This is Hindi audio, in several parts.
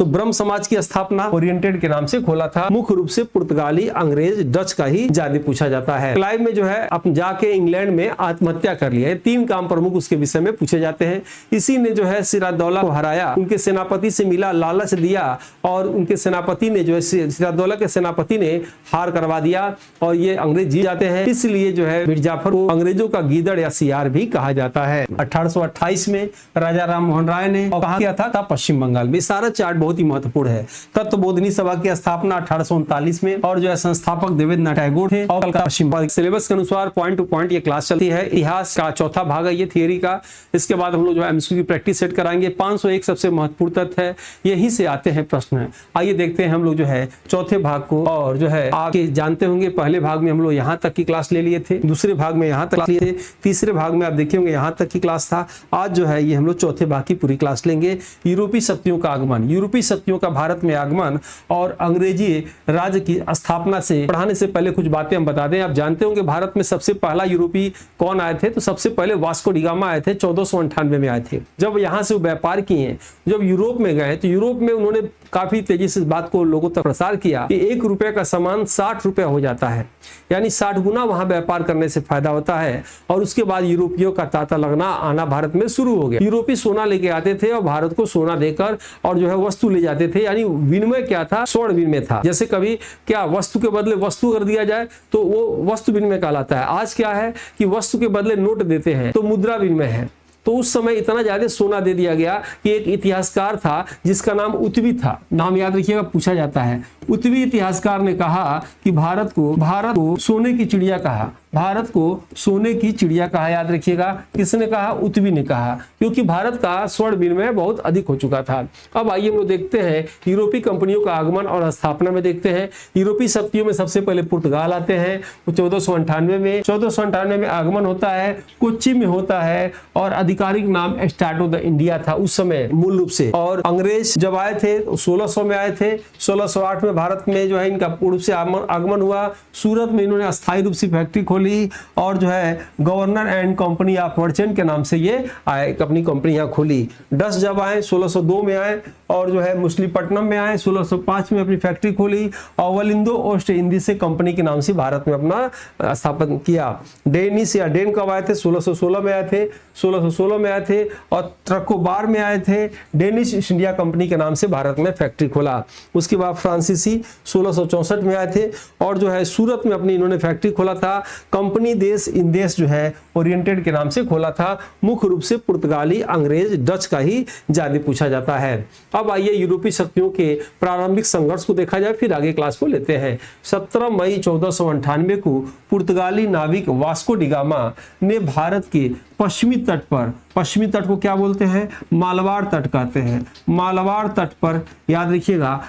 तो ब्रह्म समाज की स्थापना ओरिएंटेड के नाम से खोला था। मुख्य रूप से पुर्तगाली, अंग्रेज, डच का ही ज्यादा पूछा जाता है। क्लाइव में जो है अपन जाके इंग्लैंड में आत्महत्या कर लिया है। 3 काम प्रमुख उसके विषय में पूछे जाते हैं। इसी ने जो है सिराजदौला को हराया, उनके सेनापति से मिला, लालच दिया और उनके सेनापति ने जो है सिराजदौला के सेनापति ने हार करवा दिया और ये अंग्रेज जीत जाते हैं। इसलिए जो है मीर जाफर को अंग्रेजों का गीदड़ या सियार भी कहा जाता है। 1828 में राजा राम मोहन राय ने कहा किया था पश्चिम बंगाल में। सारा चार्ट बहुत ही महत्वपूर्ण है। तत्वबोधिनी सभा की स्थापना 1839 में और जो है संस्थापक देवेंद्रनाथ टैगोर थे। और पश्चिम बंगाल सिलेबस के अनुसार पॉइंट टू पॉइंट ये क्लास चलती है। इतिहास का चौथा भाग है ये थियरी का। इसके बाद हम लोग जो है एमसीक्यू की प्रैक्टिस सेट कराएंगे। 501 सबसे महत्वपूर्ण तथ्य है, यहीं से आते हैं प्रश्न। आइए देखते हैं हम लोग जो है चौथे भाग को। और जो है आप जानते होंगे पहले भाग में हम लोग यहाँ तक की क्लास ले लिए थे, दूसरे भाग में यहाँ तक लिए थे, तीसरे भाग में आप देखे होंगे यहाँ तक की क्लास था। आज जो है ये हम लोग चौथे भाग की पूरी क्लास लेंगे। यूरोपीय शक्तियों का आगमन, यूरोपीय शक्तियों का भारत में आगमन और अंग्रेजी राज्य की स्थापना से पढ़ाने से पहले कुछ बातें हम बता दें। आप जानते होंगे भारत में सबसे पहला यूरोपीय कौन आए थे? तो सबसे पहले वास्को डी गामा आए थे, 1498 में आए थे। जब यहाँ से वो व्यापार किए, जब यूरोप में गए तो यूरोप में उन्होंने काफी तेजी से इस बात को लोगों तक प्रसार किया कि 1 रुपए का सामान 60 रुपए हो जाता है, यानी 60 गुना वहां व्यापार करने से फायदा होता है। और उसके बाद यूरोपियों का तांता लगना आना भारत में शुरू हो गया। यूरोपी सोना लेके आते थे और भारत को सोना देकर और जो है वस्तु ले जाते थे, यानी विनिमय क्या था? स्वर्ण विनिमय था। जैसे कभी क्या वस्तु के बदले वस्तु कर दिया जाए तो वो वस्तु विनिमय कहलाता है। आज क्या है कि वस्तु के बदले नोट देते हैं तो मुद्रा विनिमय है। तो उस समय इतना ज्यादा सोना दे दिया गया कि एक इतिहासकार था जिसका नाम उत्वी था, नाम याद रखिएगा, पूछा जाता है। उत्वी इतिहासकार ने कहा कि भारत को सोने की चिड़िया कहा, भारत को सोने की चिड़िया कहा। याद रखिएगा, किसने कहा? उत्वी ने कहा, क्योंकि भारत का स्वर्ण विनिमय बहुत अधिक हो चुका था। अब आइए हम लोग देखते हैं यूरोपीय कंपनियों का आगमन और स्थापना में देखते हैं। यूरोपीय शक्तियों में सबसे पहले पुर्तगाल आते हैं, 1498 में आगमन होता है, कोच्चि में होता है और आधिकारिक नाम एस्टाडो द इंडिया था उस समय मूल रूप से। और अंग्रेज जब आए थे 1600 में आए थे, 1608 में भारत में जो है इनका पूर्व से आगमन हुआ। सूरत में इन्होंने अस्थायी रूप से फैक्ट्री खोली और जो है governor and company of merchant के नाम से ये अपनी कंपनी यहाँ खोली। डच जब आए 1602 में आए और जो है मुस्लिपट्टनम में आए, 1605 में अपनी फैक्ट्री खोली और वलिंदो ओस्ट इंडीज से कंपनी के नाम से भारत में अपना स्थापन किया। डेनिश या डेन कब आए थे? 1616 में आए थे, 1616 में आए थे और ट्रकोबार में आए थे। डेनिश ईस्ट इंडिया कंपनी के नाम से भारत में फैक्ट्री खोला। उसके बाद फ्रांसीसी 1664 में आए थे और जो है सूरत में अपनी इन्होंने फैक्ट्री खोला था। कंपनी देश इन देश जो है ओरिएंटेड के नाम से खोला था। मुख्य रूप से पुर्तगाली, अंग्रेज, डच का ही ज्यादा पूछा जाता है। अब आइए यूरोपीय शक्तियों के प्रारंभिक संघर्ष को देखा जाए, फिर आगे क्लास को लेते हैं। 17 मई 1498 को पुर्तगाली नाविक वास्को डी गामा ने भारत के पश्चिमी तट को क्या बोलते हैं? मालवाड़ तट कहते हैं। मालवाड़ तट पर याद रखिएगा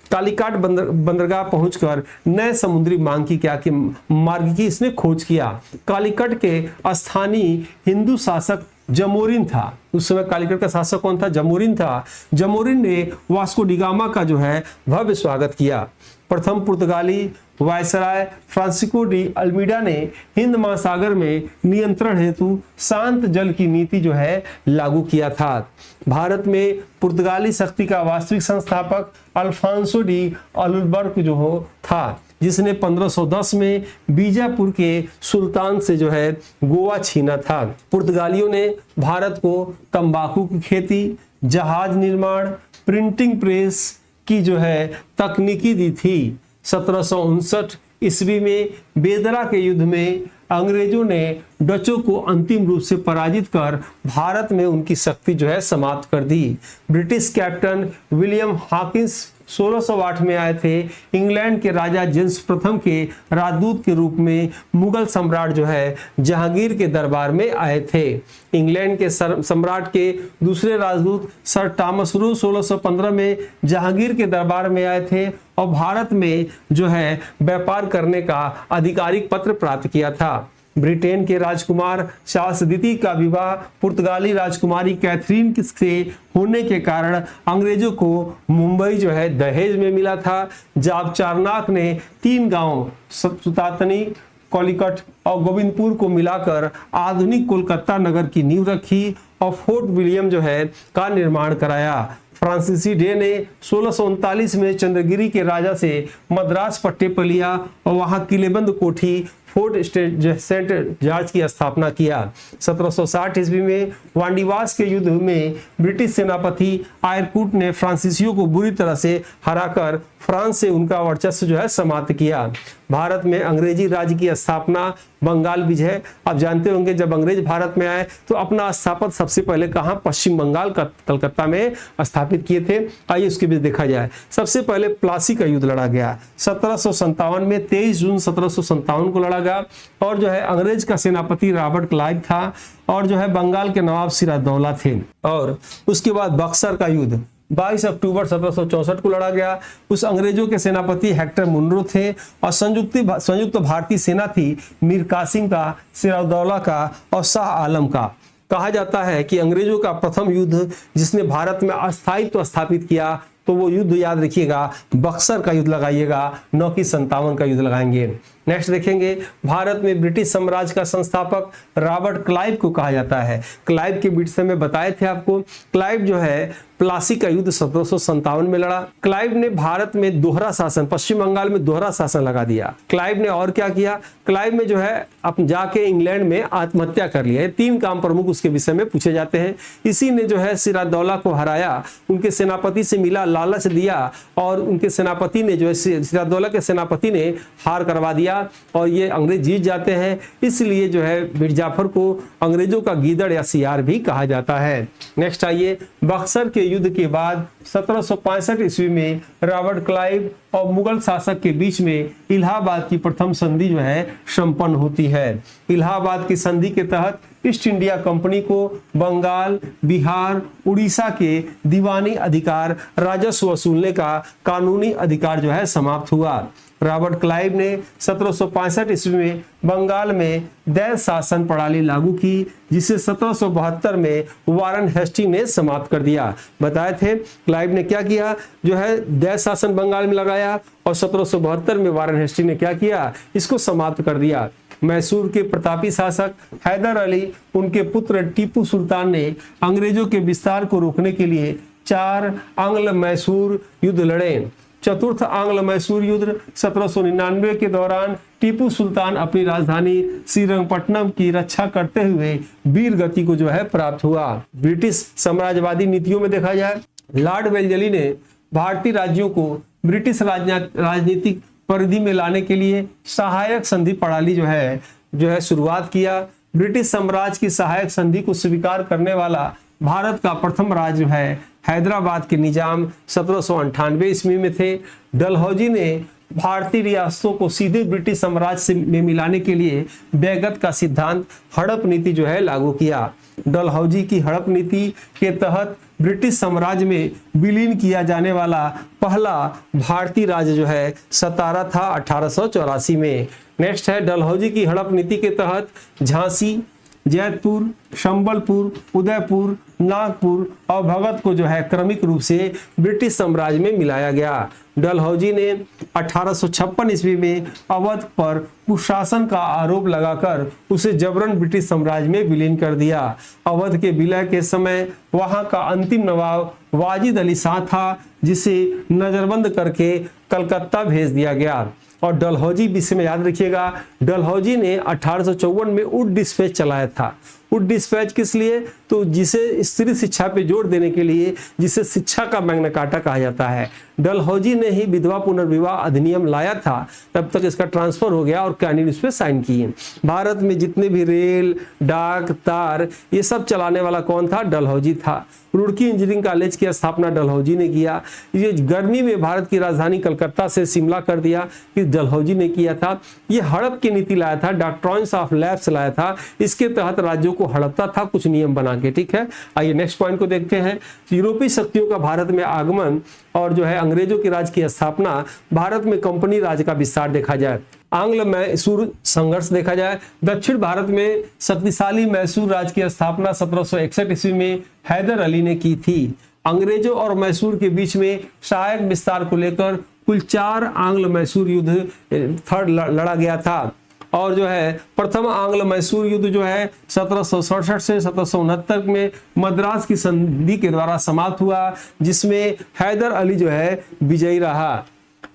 कालीकट बंदरगाह पहुंचकर नए समुद्री मार्ग की इसने खोज किया। कालीकट के स्थानीय हिंदू शासक जमोरिन था। उस समय कालीकट का शासक कौन था? जमोरिन था। जमोरिन ने वास्को डी गामा का जो है भव्य स्वागत किया। प्रथम पुर्तगाली वायसराय फ्रांसिस्को डी अल्मीडा ने हिंद महासागर में नियंत्रण हेतु शांत जल की नीति जो है लागू किया था। भारत में पुर्तगाली शक्ति का वास्तविक संस्थापक अल्फांसो डी अल्बुकर्क जो हो था, जिसने 1510 में बीजापुर के सुल्तान से जो है गोवा छीना था। पुर्तगालियों ने भारत को तंबाकू की खेती, जहाज निर्माण, प्रिंटिंग प्रेस की जो है तकनीकी दी थी। 1759 ईस्वी में बेदरा के युद्ध में अंग्रेजों ने डचों को अंतिम रूप से पराजित कर भारत में उनकी शक्ति जो है समाप्त कर दी। ब्रिटिश कैप्टन विलियम हॉकिंस 1608 में आए थे। इंग्लैंड के राजा जेम्स प्रथम के राजदूत के रूप में मुगल सम्राट जो है जहांगीर के दरबार में आए थे। इंग्लैंड के सम्राट के दूसरे राजदूत सर टॉमस रू 1615 में जहांगीर के दरबार में आए थे और भारत में जो है व्यापार करने का आधिकारिक पत्र प्राप्त किया था। ब्रिटेन के राजकुमार चार्ल्स द्वितीय का विवाह पुर्तगाली राजकुमारी कैथरीन से होने के कारण अंग्रेजों को मुंबई जो है दहेज में मिला था। जब चारनाक ने 3 गांव सुतातनी, कॉलिकट और गोविंदपुर को मिलाकर आधुनिक कोलकाता नगर की नींव रखी और फोर्ट विलियम जो है का निर्माण कराया। फ्रांसीसी डे ने 1639 में चंद्रगिरी के राजा से मद्रास पट्टे पर लिया और वहां किलेबंद कोठी फोर्ट सेंट जॉर्ज की स्थापना किया। 1760 ईस्वी में वांडीवास के युद्ध में ब्रिटिश सेनापति आयरकूट ने फ्रांसीसियों को बुरी तरह से हराकर फ्रांस से उनका वर्चस्व जो है समाप्त किया। भारत में अंग्रेजी राज्य की स्थापना बंगाल विजय। आप जानते होंगे जब अंग्रेज भारत में आए तो अपना स्थापना सबसे पहले कहां, पश्चिम बंगाल का कलकत्ता में स्थापित किए थे। आइए उसके बीच देखा जाए। सबसे पहले प्लासी का युद्ध लड़ा गया 1757 में, 23 जून 1757 को लड़ा गया और जो है अंग्रेज का सेनापति रॉबर्ट क्लाइव था और जो है बंगाल के नवाब सिराजदौला थे। और उसके बाद बक्सर का युद्ध 22 अक्टूबर 1764 को लड़ा गया। उस अंग्रेजों के सेनापति हेक्टर मुनरो थे और संयुक्त भारतीय सेना थी मीर कासिम का, सिराजदौला का और शाह आलम का। कहा जाता है कि अंग्रेजों का प्रथम युद्ध जिसने भारत में अस्थायित्व स्थापित किया तो वो युद्ध याद रखिएगा, बक्सर का युद्ध लगाइएगा, 9 की 57 का युद्ध लगाएंगे। नेक्स्ट देखेंगे, भारत में ब्रिटिश साम्राज्य का संस्थापक रॉबर्ट क्लाइव को कहा जाता है। क्लाइव के विषय में बताए थे आपको। क्लाइव जो है प्लासी का युद्ध 1757 में लड़ा। क्लाइव ने भारत में दोहरा शासन, पश्चिम बंगाल में दोहरा शासन लगा दिया। क्लाइव ने और क्या किया, क्लाइव ने जो है अब जाके इंग्लैंड में आत्महत्या कर लिया। 3 काम प्रमुख उसके विषय में पूछे जाते हैं। इसी ने जो है सिराजदौला को हराया, उनके सेनापति से मिला, लालच दिया और उनके सेनापति ने जो है सिराजदौला के सेनापति ने हार करवा दिया और ये अंग्रेज जीत जाते हैं। इसलिए जो है मीर जाफर को अंग्रेजों का गीदड़ या सियार भी कहा जाता है। नेक्स्ट आइए, बक्सर के युद्ध के बाद 1765 ईस्वी में रॉबर्ट क्लाइव और मुगल शासक के बीच में इलाहाबाद की प्रथम संधि जो है संपन्न होती है। इलाहाबाद की संधि के तहत ईस्ट इंडिया कंपनी को बंगाल, बिहार, उड़ीसा के दीवानी अधिकार, राजस्व वसूलने का कानूनी अधिकार जो है समाप्त हुआ। रॉबर्ट क्लाइव ने 1765 ईस्वी में बंगाल में दैव शासन प्रणाली लागू की, जिसे 1772 में वारन हेस्टिंग ने समाप्त कर दिया। बताए थे क्लाइव ने क्या किया, जो है दैव शासन बंगाल में लगाया और 1772 में वारन हेस्टिंग ने क्या किया, इसको समाप्त कर दिया। मैसूर के प्रतापी शासक हैदर अली, उनके पुत्र टीपू सुल्तान ने अंग्रेजों के विस्तार को रोकने के लिए 4 आंग्ल मैसूर युद्ध लड़े। चतुर्थ आंग्ल मैसूर युद्ध 1799 के दौरान टीपू सुल्तान अपनी राजधानी श्रीरंगपट्टनम की रक्षा करते हुए वीर गति को जो है प्राप्त हुआ। ब्रिटिश साम्राज्यवादी नीतियों में देखा जाए, लॉर्ड वेल्जली ने भारतीय राज्यों को ब्रिटिश राजनीतिक परिधि में लाने के लिए सहायक संधि प्रणाली जो है शुरुआत किया। ब्रिटिश साम्राज्य की सहायक संधि को स्वीकार करने वाला भारत का प्रथम राज्य है हैदराबाद के निजाम 1798 ईस्वी में थे। डलहौजी ने भारतीय रियासतों को सीधे ब्रिटिश साम्राज्य में मिलाने के लिए बैगत का सिद्धांत, हड़प नीति जो है लागू किया। डलहौजी की हड़प नीति के तहत ब्रिटिश साम्राज्य में विलीन किया जाने वाला पहला भारतीय राज्य जो है सतारा था 1884 में। नेक्स्ट है, डलहौजी की हड़प नीति के तहत झांसी, जैतपुर, संबलपुर, उदयपुर, नागपुर और भगत को जो है क्रमिक रूप से ब्रिटिश साम्राज्य में मिलाया गया। डलहौजी ने 1856 ईस्वी में अवध पर कुशासन का आरोप लगाकर उसे जबरन ब्रिटिश साम्राज्य में विलीन कर दिया। अवध के विलय के समय वहां का अंतिम नवाब वाजिद अली शाह था, जिसे नजरबंद करके कलकत्ता भेज दिया गया। और डलहौजी विषय में याद रखिएगा, डलहौजी ने 1854 में उड डिस्पैच चलाया था। उड डिस्पैच किस लिए, तो जिसे स्त्री शिक्षा पे जोर देने के लिए, जिसे शिक्षा का मैग्ना कार्टा कहा जाता है। डलहौजी ने ही विधवा पुनर्विवाह अधिनियम लाया था, तब तक इसका ट्रांसफर हो गया और कैनिंग उस पर साइन किए। भारत में जितने भी रेल, डाक, तार, ये सब चलाने वाला कौन था, डलहौजी था। रुड़की इंजीनियरिंग कॉलेज की स्थापना डलहौजी ने किया। ये गर्मी में भारत की राजधानी कलकत्ता से शिमला कर दिया, कि डलहौजी ने किया था। ये हड़प की नीति लाया था, डॉक्ट्राइन्स ऑफ लैप्स लाया था। इसके तहत राज्यों को हड़पता था कुछ नियम बना के। ठीक है, आइए नेक्स्ट पॉइंट को देखते हैं। यूरोपीय शक्तियों का भारत में आगमन और जो है अंग्रेजों के राज की स्थापना, भारत में कंपनी राज का विस्तार देखा जाए, आंग्ल मैसूर संघर्ष देखा जाए। दक्षिण भारत में शक्तिशाली मैसूर राज की स्थापना 1761 ईस्वी में हैदर अली ने की थी। अंग्रेजों और मैसूर के बीच में सहायक विस्तार को लेकर कुल 4 आंग्ल मैसूर युद्ध लड़ा गया था। और जो है प्रथम आंग्ल मैसूर युद्ध जो है 1767 से 1769 में मद्रास की संधि के द्वारा समाप्त हुआ, जिसमें हैदर अली जो है विजयी रहा।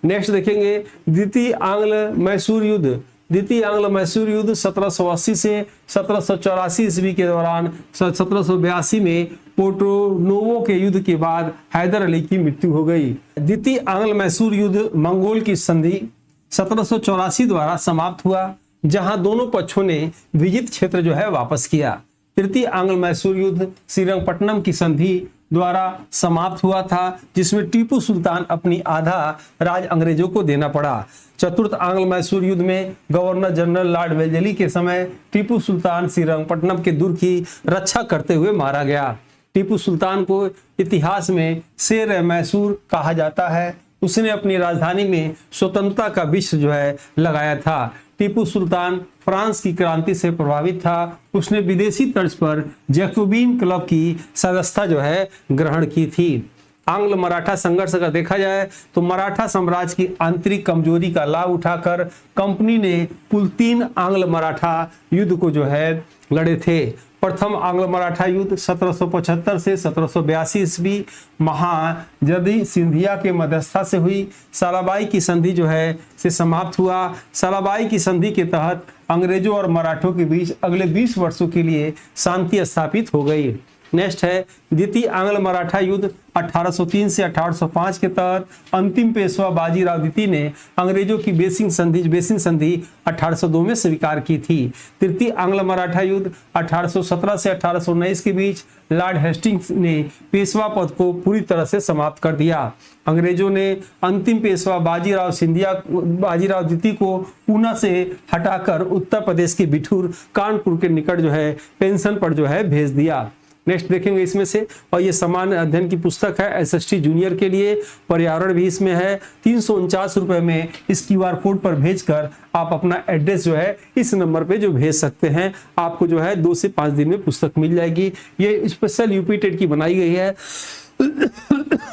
नेक्स्ट देखेंगे द्वितीय आंग्ल मैसूर युद्ध। द्वितीय आंग्ल मैसूर युद्ध 1780 से 1784 ईस्वी के दौरान 1782 में पोर्टोनोवो के युद्ध के बाद हैदर अली की मृत्यु हो गई। द्वितीय आंग्ल मैसूर युद्ध मंगोल की संधि 1784 द्वारा समाप्त हुआ, जहां दोनों पक्षों ने विजित क्षेत्र जो है वापस किया। तृतीय आंग्ल मैसूर युद्ध श्रीरंगपट्टनम की संधि द्वारा समाप्त हुआ था, जिसमें टीपू सुल्तान अपनी आधा राज अंग्रेजों को देना पड़ा। चतुर्थ आंग्ल मैसूर युद्ध में गवर्नर जनरल लॉर्ड वेलेस्ली के समय टीपू सुल्तान श्रीरंगपट्टनम के दुर्ग की रक्षा करते हुए मारा गया। टीपू सुल्तान को इतिहास में शेर ए मैसूर कहा जाता है। उसने अपनी राजधानी में स्वतंत्रता का विष जो है लगाया था। टीपू सुल्तान फ्रांस की क्रांति से प्रभावित था। उसने विदेशी तर्ज पर जैकोबिन क्लब की सदस्यता जो है ग्रहण की थी। आंग्ल मराठा संघर्ष अगर देखा जाए तो मराठा साम्राज्य की आंतरिक कमजोरी का लाभ उठाकर कंपनी ने कुल 3 आंग्ल मराठा युद्ध को जो है लड़े थे। प्रथम आंग्ल मराठा युद्ध 1775 से 1782 ईस्वी महाजदी सिंधिया के मध्यस्थता से हुई। सालाबाई की संधि जो है से समाप्त हुआ। सालाबाई की संधि के तहत अंग्रेजों और मराठों के बीच अगले 20 वर्षों के लिए शांति स्थापित हो गई। नेक्स्ट है द्वितीय आंग्ल मराठा युद्ध 1803 से 1805 के तहत अंतिम पेशवा बाजीराव द्वितीय ने अंग्रेजों की बेसिंग संधि 1802 में स्वीकार की थी। तृतीय आंग्ल मराठा युद्ध 1817 से 1819 के बीच लॉर्ड हेस्टिंग्स ने पेशवा पद को पूरी तरह से समाप्त कर दिया। अंग्रेजों ने अंतिम पेशवा बाजीराव द्वितीय को पूना से हटाकर उत्तर प्रदेश के बिठूर कानपुर के निकट जो है पेंशन पर जो है भेज दिया। नेक्स्ट देखेंगे इसमें से, और ये सामान्य अध्ययन की पुस्तक है एसएसटी जूनियर के लिए। पर्यावरण भी इसमें है। 349 रुपए में इस क्यूआर कोड पर भेजकर आप अपना एड्रेस जो है इस नंबर पे जो भेज सकते हैं। आपको जो है 2 से 5 दिन में पुस्तक मिल जाएगी। ये स्पेशल यूपी टेट की बनाई गई है।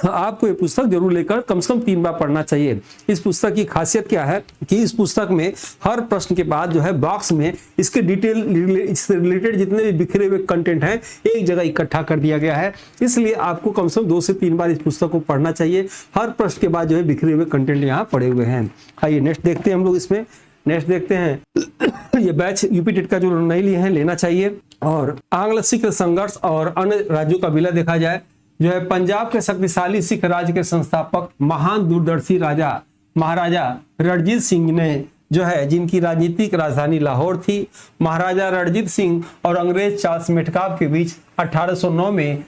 आपको ये पुस्तक जरूर लेकर कम से कम 3 बार पढ़ना चाहिए। इस पुस्तक की खासियत क्या है कि इस पुस्तक में हर प्रश्न के बाद जो है बॉक्स में इसके डिटेल इससे रिलेटेड जितने भी बिखरे हुए कंटेंट हैं एक जगह इकट्ठा कर दिया गया है। इसलिए आपको कम से कम 2 से 3 बार इस पुस्तक को पढ़ना चाहिए। हर प्रश्न के बाद जो है बिखरे हुए कंटेंट यहाँ पड़े हुए हैं। आइए नेक्स्ट देखते हैं हम लोग इसमें। नेक्स्ट देखते हैं ये बैच यूपी टेट का जो नहीं लिए हैं लेना चाहिए। और आंग्ल सिख संघर्ष और अन्य राज्यों का विलय देखा जाए जो है पंजाब के शक्तिशाली सिख राज्य के संस्थापक महान दूरदर्शी राजा महाराजा रणजीत सिंह ने जो है जिनकी राजनीतिक राजधानी लाहौर थी। महाराजा रणजीत सिंह और अंग्रेज चार्ल्स मेटकाफ के बीच 1809 में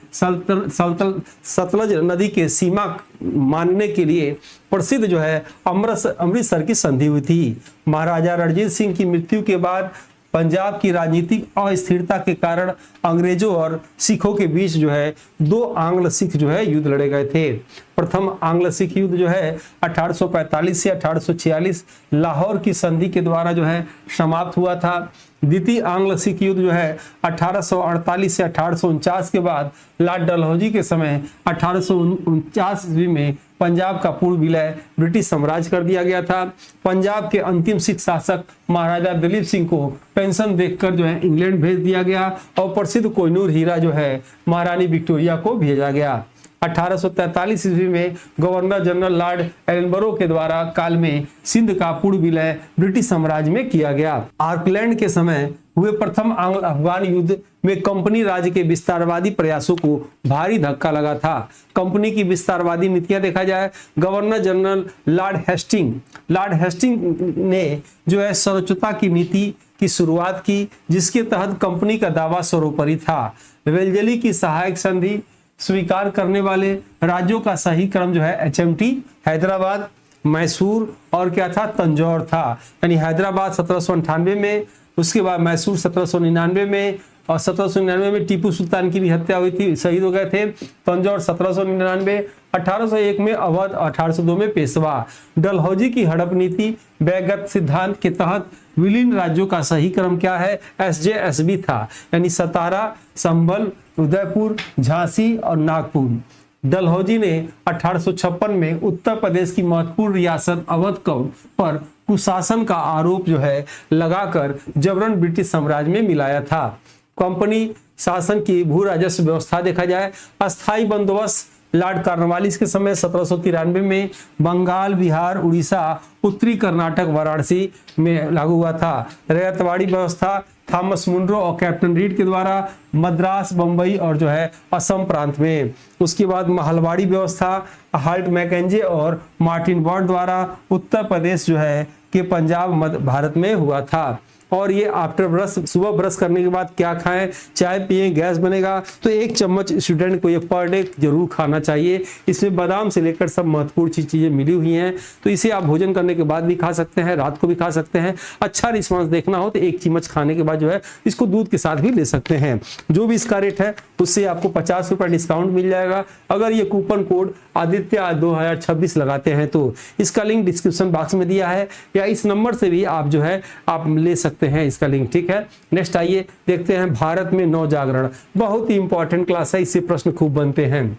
सतलज नदी के सीमा मानने के लिए प्रसिद्ध जो है अमृतसर की संधि हुई थी। महाराजा रणजीत सिंह की मृत्यु के बाद पंजाब की राजनीतिक अस्थिरता के कारण अंग्रेजों और सिखों के बीच जो है 2 आंग्ल सिख जो है युद्ध लड़े गए थे। प्रथम आंग्ल सिख युद्ध जो है 1845 से 1846 लाहौर की संधि के द्वारा जो है समाप्त हुआ था। द्वितीय आंग्ल सिख युद्ध जो है 1848 से 1849 के बाद लॉर्ड डलहौजी के समय 1849 ईस्वी में पंजाब का पूर्ण विलय ब्रिटिश साम्राज्य कर दिया गया था। पंजाब के अंतिम सिख शासक महाराजा दलीप सिंह को पेंशन देखकर जो है इंग्लैंड भेज दिया गया और प्रसिद्ध कोहिनूर हीरा जो है महारानी विक्टोरिया को भेजा गया। 1843 ईस्वी में गवर्नर जनरल लॉर्ड एलनबरो के द्वारा काल में सिंध का पूर्ण विलय ब्रिटिश साम्राज्य में किया गया। ऑकलैंड के समय हुए प्रथम आंग्ल अफगान युद्ध में कंपनी राज्य के विस्तारवादी प्रयासों को भारी धक्का लगा था। कंपनी की विस्तारवादी नीतियां देखा जाए गवर्नर जनरल लॉर्ड हेस्टिंग ने जो है सर्वोच्चता की नीति की शुरुआत की, जिसके तहत कंपनी का दावा सर्वोपरि था। वेल्जेली की सहायक संधि स्वीकार करने वाले राज्यों का सही क्रम जो है HMT हैदराबाद, मैसूर और क्या था तंजौर था। यानी हैदराबाद 1798 में, उसके बाद मैसूर 1799 में और 1799 में टीपू सुल्तान की भी हत्या हुई थी, शहीद हो गए थे। तंजौर 1799, 1801 में अवध, 1802 में पेशवा। डलहौजी की हड़प नीति बैगत सिद्धांत के तहत विलीन राज्यों का सही क्रम क्या है SJSB था, यानी सतारा, संभल, उदयपुर, झांसी और नागपुर। डलहौजी ने 1856 में उत्तर प्रदेश की महत्वपूर्ण रियासत अवध पर कुशासन का आरोप जो है लगाकर जबरन ब्रिटिश साम्राज्य में मिलाया था। कंपनी शासन की भू राजस्व व्यवस्था देखा जाए, अस्थायी बंदोबस्त लॉर्ड कॉर्नवालिस के समय 1793 में बंगाल, बिहार, उड़ीसा, उत्तरी कर्नाटक, वाराणसी में लागू हुआ था। रैयतवाड़ी व्यवस्था थॉमस मुनरो और कैप्टन रीड के द्वारा मद्रास, बंबई और जो है असम प्रांत में। उसके बाद महलवाड़ी व्यवस्था हार्ट मैकेंजे और मार्टिन बॉन्ड द्वारा उत्तर प्रदेश जो है कि पंजाब मध्य भारत में हुआ था। और ये आफ्टर ब्रश, सुबह ब्रश करने के बाद क्या खाएं, चाय पिए, गैस बनेगा, तो 1 चम्मच स्टूडेंट को ये पर डे जरूर खाना चाहिए। इसमें बादाम से लेकर सब महत्वपूर्ण चीजें मिली हुई हैं, तो इसे आप भोजन करने के बाद भी खा सकते हैं, रात को भी खा सकते हैं। अच्छा रिस्पांस देखना हो तो 1 चम्मच खाने के बाद जो है इसको दूध के साथ भी ले सकते हैं। जो भी इसका रेट है उससे आपको 50 रुपये डिस्काउंट मिल जाएगा अगर ये कूपन कोड आदित्य 2026 लगाते हैं तो। इसका लिंक डिस्क्रिप्शन बॉक्स में दिया है या इस नंबर से भी आप जो है आप ले सकते हैं इसका लिंक, ठीक है। नेक्स्ट आइए देखते हैं भारत में नव जागरण, बहुत ही इंपॉर्टेंट क्लास है, इससे प्रश्न खूब बनते हैं।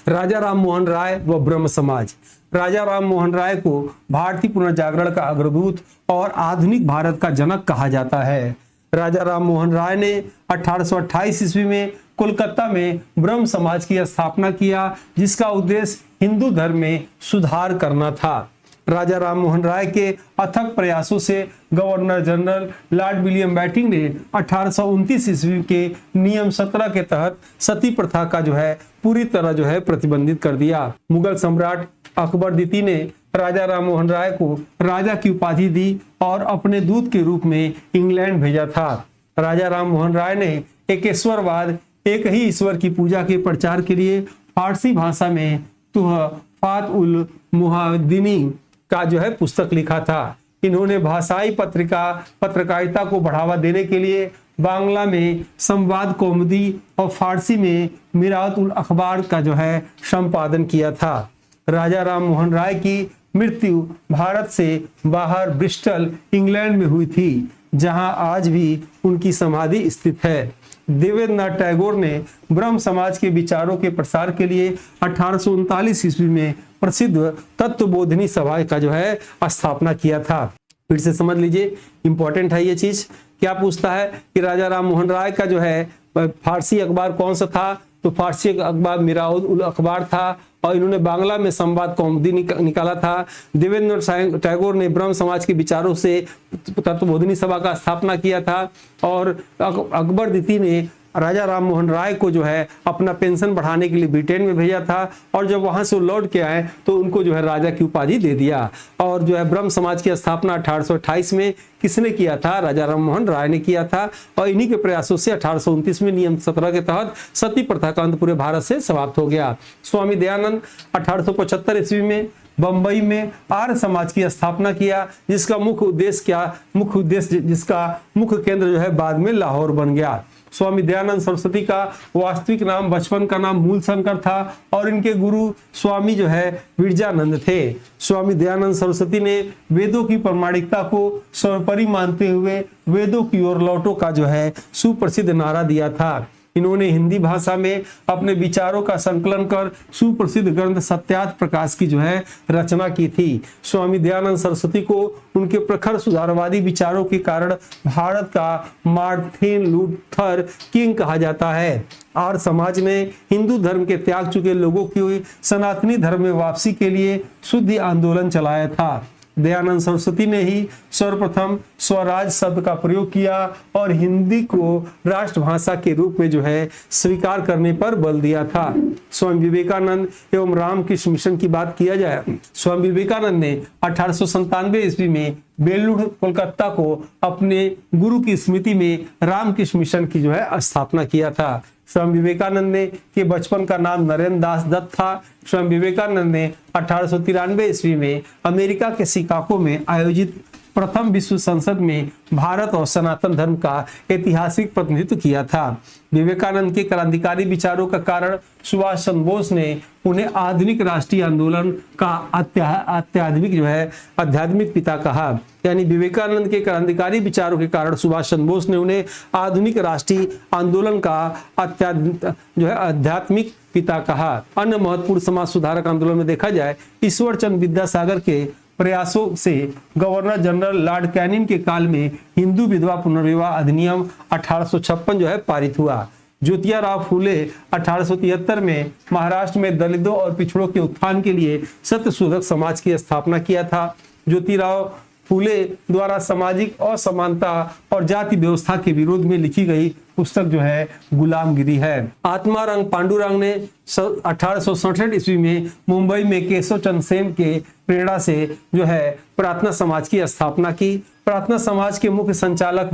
राजा राम मोहन राय व ब्रह्म समाज। राजा राम मोहन राय को भारतीय पुनर्जागरण का अग्रदूत और आधुनिक भारत का जनक कहा जाता है। राजा राम मोहन राय ने 1828 ईस्वी में कोलकाता में ब्रह्म समाज की स्थापना किया, जिसका उद्देश्य हिंदू धर्म में सुधार करना था। राजा राम मोहन राय के अथक प्रयासों से governor general Lord William Bentinck ने 1829 ईस्वी के नियम 17 के तहत सती प्रथा का जो है पूरी तरह जो है प्रतिबंधित कर दिया। मुगल सम्राट अकबर द्वितीय ने राजा राम मोहन राय को राजा की उपाधि दी और अपने दूत के रूप में इंग्लैंड भेजा था। राजा राम मोहन राय ने एकेश्वरवाद, एक ही ईश्वर की पूजा के प्रचार के लिए फारसी भाषा में तुहफात उल मुहाद्दिनी का जो है पुस्तक लिखा था। इन्होंने भाषाई पत्रकारिता को बढ़ावा देने के लिए बांग्ला में संवाद कौमुदी और फारसी में मिरात उल अखबार का जो है संपादन किया था। राजा राम मोहन राय की मृत्यु भारत से बाहर ब्रिस्टल, इंग्लैंड में हुई थी, जहां आज भी उनकी समाधि स्थित है। देवेंद्रनाथ टैगोर ने ब्रह्म समाज के विचारों के प्रसार के लिए 1839 ईस्वी में प्रसिद्ध तत्वबोधिनी सभा का जो है स्थापना किया था। फिर से समझ लीजिए, इंपॉर्टेंट है ये चीज। क्या पूछता है कि राजा राम मोहन राय का जो है फारसी अखबार कौन सा था, तो फारसी अखबार मिरात उल अखबार था और इन्होंने बांग्ला में संवाद कौमुदी निकाला था। देवेंद्र टैगोर ने ब्रह्म समाज के विचारों से तत्वबोधिनी सभा का स्थापना किया था और अकबर द्वितीय ने राजा राम मोहन राय को जो है अपना पेंशन बढ़ाने के लिए ब्रिटेन में भेजा था और जब वहां से वो लौट के आए तो उनको जो है राजा की उपाधि दे दिया। और जो है ब्रह्म समाज की स्थापना 1828 में किसने किया था, राजा राम मोहन राय ने किया था। और इन्हीं के प्रयासों से 1829 में नियम 17 के तहत सती प्रथा का अंत पूरे भारत से समाप्त हो गया। स्वामी दयानंद 1875 ईस्वी में बंबई में आर्य समाज की स्थापना किया, जिसका मुख्य उद्देश्य जिसका मुख्य केंद्र जो है बाद में लाहौर बन गया। स्वामी दयानंद सरस्वती का वास्तविक नाम, बचपन का नाम मूलशंकर था और इनके गुरु स्वामी जो है विरजानंद थे। स्वामी दयानंद सरस्वती ने वेदों की प्रामाणिकता को सर्वोपरि मानते हुए वेदों की ओर लौटो का जो है सुप्रसिद्ध नारा दिया था। इन्होंने हिंदी भाषा में अपने विचारों का संकलन कर सुप्रसिद्ध ग्रंथ सत्यार्थ प्रकाश की जो है रचना की थी। स्वामी दयानंद सरस्वती को उनके प्रखर सुधारवादी विचारों के कारण भारत का मार्टिन लूथर किंग कहा जाता है। आर्य समाज ने हिंदू धर्म के त्याग चुके लोगों की सनातनी धर्म में वापसी के लिए शुद्धि आंदोलन चलाया था। दयानंद सरस्वती ने ही सर्वप्रथम स्वराज शब्द का प्रयोग किया और हिंदी को राष्ट्रभाषा के रूप में जो है स्वीकार करने पर बल दिया था। स्वामी विवेकानंद एवं रामकृष्ण मिशन की बात किया जाए, स्वामी विवेकानंद ने 1897 ईस्वी में बेलूर कोलकाता को अपने गुरु की स्मृति में रामकृष्ण मिशन की जो है स्थापना किया था। स्वामी विवेकानंद ने के बचपन का नाम नरेंद्र दास दत्त था। स्वामी विवेकानंद ने 1893 ईस्वी में अमेरिका के शिकागो में आयोजित प्रथम विश्व संसद में भारत और सनातन धर्म का ऐतिहासिक प्रतिनिधित्व किया था। विवेकानंद के क्रांतिकारी विचारों का कारण सुभाष चंद्र बोस ने उन्हें आधुनिक राष्ट्रीय आंदोलन का आध्यात्मिक पिता कहा। यानी विवेकानंद के क्रांतिकारी विचारों के कारण सुभाष चंद्र बोस ने उन्हें आधुनिक राष्ट्रीय आंदोलन का आध्यात्मिक पिता कहा। अन्य महत्वपूर्ण समाज सुधारक आंदोलन में देखा जाए ईश्वर चंद्र विद्यासागर के प्रयासों से गवर्नर जनरल लॉर्ड कैनिंग के काल में हिंदू विधवा पुनर्विवाह अधिनियम 1856 जो है पारित हुआ। ज्योतिराव फूले 1873 में महाराष्ट्र में दलितों और पिछड़ों के उत्थान के लिए सत्यशोधक समाज की स्थापना किया था। ज्योतिराव फूले द्वारा सामाजिक असमानता और जाति व्यवस्था के विरोध में लिखी गई पुस्तक जो है गुलामगिरी है। आत्माराम पांडुरंग ने 1867 ईस्वी में मुंबई में केशव चंद्र सेन के प्रेरणा से जो है प्रार्थना समाज की स्थापना की। प्रार्थना समाज के मुख्य संचालक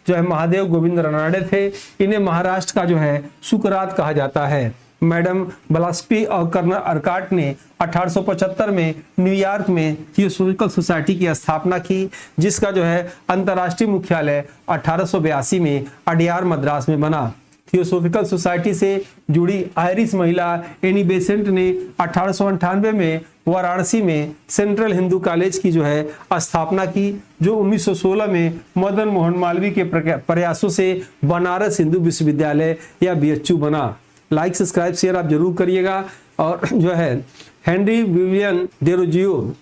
जो है महादेव गोविंद रनाडे थे। इन्हें महाराष्ट्र का जो है सुकरात कहा जाता है। मैडम ब्लास्की और कर्नल अर्काट ने 1875 में न्यूयॉर्क में थियोसॉफिकल सोसाइटी की स्थापना की, जिसका जो है अंतर्राष्ट्रीय मुख्यालय 1882 में अडयार मद्रास में बना। थियोसॉफिकल सोसाइटी से जुड़ी आयरिश महिला एनी बेसेंट ने 1898 में वाराणसी में सेंट्रल हिंदू कॉलेज की जो है स्थापना की, जो 1916 में मदन मोहन मालवीय के प्रयासों से बनारस हिंदू विश्वविद्यालय या BHU बना। लाइक सब्सक्राइब शेयर आप जरूर करिएगा। और जो है हेनरी विवियन डेरोजियो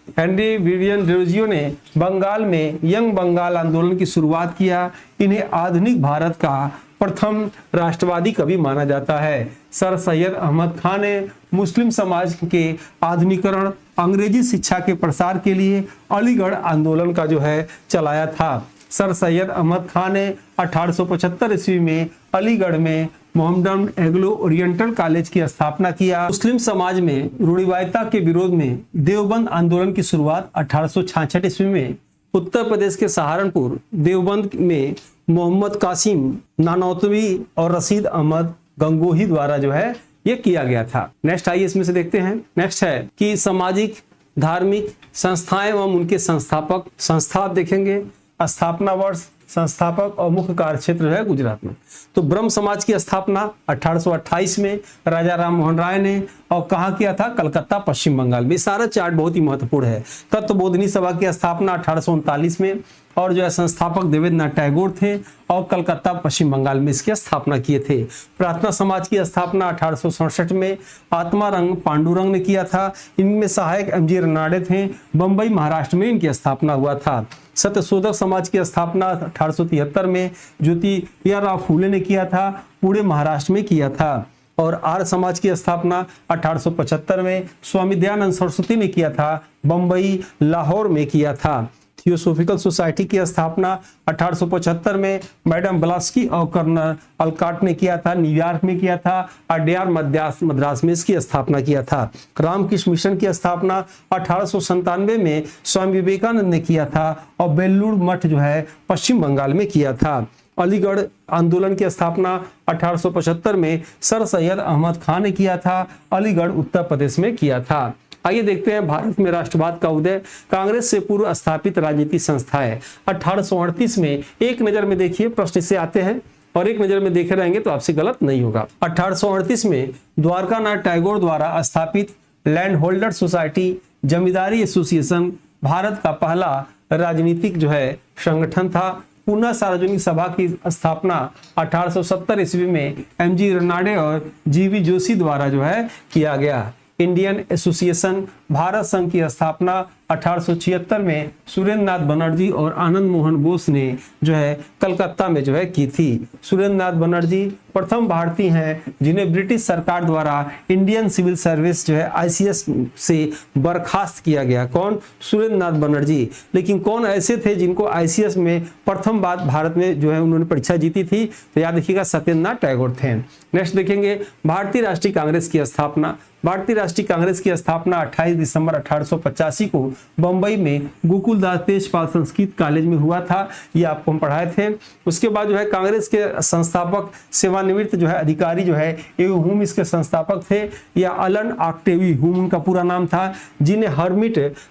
ने बंगाल में यंग बंगाल आंदोलन की शुरुआत किया। इन्हें आधुनिक भारत का प्रथम राष्ट्रवादी कवि माना जाता है। सर सैयद अहमद खान ने मुस्लिम समाज के आधुनिकरण, अंग्रेजी शिक्षा के प्रसार के लिए अलीगढ़ आंदोलन का जो है चलाया था। सर सैयद अहमद खान ने 1875 ईस्वी में अलीगढ़ में मोहम्मडन एंग्लो ओरिएंटल कॉलेज की स्थापना किया। मुस्लिम समाज में रूढ़िवादिता के विरोध में देवबंद आंदोलन की शुरुआत 1866 ईस्वी में उत्तर प्रदेश के सहारनपुर देवबंद में मोहम्मद कासिम नानौतवी और रशीद अहमद गंगोही द्वारा जो है ये किया गया था। नेक्स्ट आइए इसमें से देखते हैं। नेक्स्ट है कि सामाजिक धार्मिक संस्थाएं एवं उनके संस्था आप देखेंगे। स्थापना वर्ष, संस्थापक और मुख्य कार्यक्षेत्र है गुजरात में। तो ब्रह्म समाज की स्थापना 1828 में राजा राम मोहन राय ने, और कहाँ किया था? कलकत्ता पश्चिम बंगाल में। सारा चार्ट बहुत ही महत्वपूर्ण है। तत्वबोधिनी सभा की स्थापना 1839 में, और जो है संस्थापक देवेंद्रनाथ टैगोर थे और कलकत्ता पश्चिम बंगाल में इसकी स्थापना किए थे। प्रार्थना समाज की स्थापना 1867 में आत्माराम पांडुरंग ने किया था। इनमें सहायक MG रनाडे थे। बंबई महाराष्ट्र में इनकी स्थापना हुआ था। सत्यशोधक समाज की स्थापना 1873 में ज्योतिराव फूले ने किया था, पूरे महाराष्ट्र में किया था। और आर्य समाज की स्थापना 1875 में स्वामी दयानंद सरस्वती ने किया था, बंबई लाहौर में किया था। थियोसॉफिकल सोसाइटी की स्थापना 1875 में मैडम ब्लास्की और कर्नल अर्काट ने किया था, न्यूयॉर्क में किया था। अडयार मद्रास में इसकी स्थापना किया था। रामकृष्ण मिशन की स्थापना 1897 में स्वामी विवेकानंद ने किया था, और बेल्लूर मठ जो है पश्चिम बंगाल में किया था। अलीगढ़ आंदोलन की स्थापना 1875 में सर सैयद अहमद खान ने किया था, अलीगढ़ उत्तर प्रदेश में किया था। आइए देखते हैं भारत में राष्ट्रवाद का उदय। कांग्रेस से पूर्व स्थापित राजनीतिक संस्था है। 1838 में, एक नजर में देखिए, प्रश्न से आते हैं और एक नजर में देखे रहेंगे तो आपसे गलत नहीं होगा। 1838 में द्वारकानाथ टैगोर द्वारा स्थापित लैंड होल्डर सोसाइटी जमींदारी एसोसिएशन भारत का पहला राजनीतिक जो है संगठन था। पुनः सार्वजनिक सभा की स्थापना 1870 ईस्वी में MG रनाडे और GV जोशी द्वारा जो है किया गया। इंडियन एसोसिएशन भारत संघ की स्थापना 1876 में सुरेंद्र नाथ बनर्जी और आनंद मोहन बोस ने जो है कलकत्ता में जो है की थी। सुरेंद्र नाथ बनर्जी प्रथम भारतीय हैं जिन्हें ब्रिटिश सरकार द्वारा इंडियन सिविल सर्विस जो है ICS से बर्खास्त किया गया। कौन? सुरेंद्र नाथ बनर्जी। लेकिन कौन ऐसे थे जिनको ICS में प्रथम बार भारत में जो है उन्होंने परीक्षा जीती थी? तो याद रखिएगा, सत्येंद्र नाथ टैगोर थे। नेक्स्ट देखेंगे भारतीय राष्ट्रीय कांग्रेस की स्थापना। भारतीय राष्ट्रीय कांग्रेस की स्थापना 28 दिसंबर 1885 को बंबई में गोकुलदास तेजपाल संस्कृत कॉलेज में हुआ था। ये आपको हम पढ़ाए थे। उसके बाद जो है कांग्रेस के संस्थापक सेवानिवृत्त जो है अधिकारी जो है हुम इसके संस्थापक थे, या अलन ऑक्टेवी हुम उनका पूरा नाम था, जिन्हें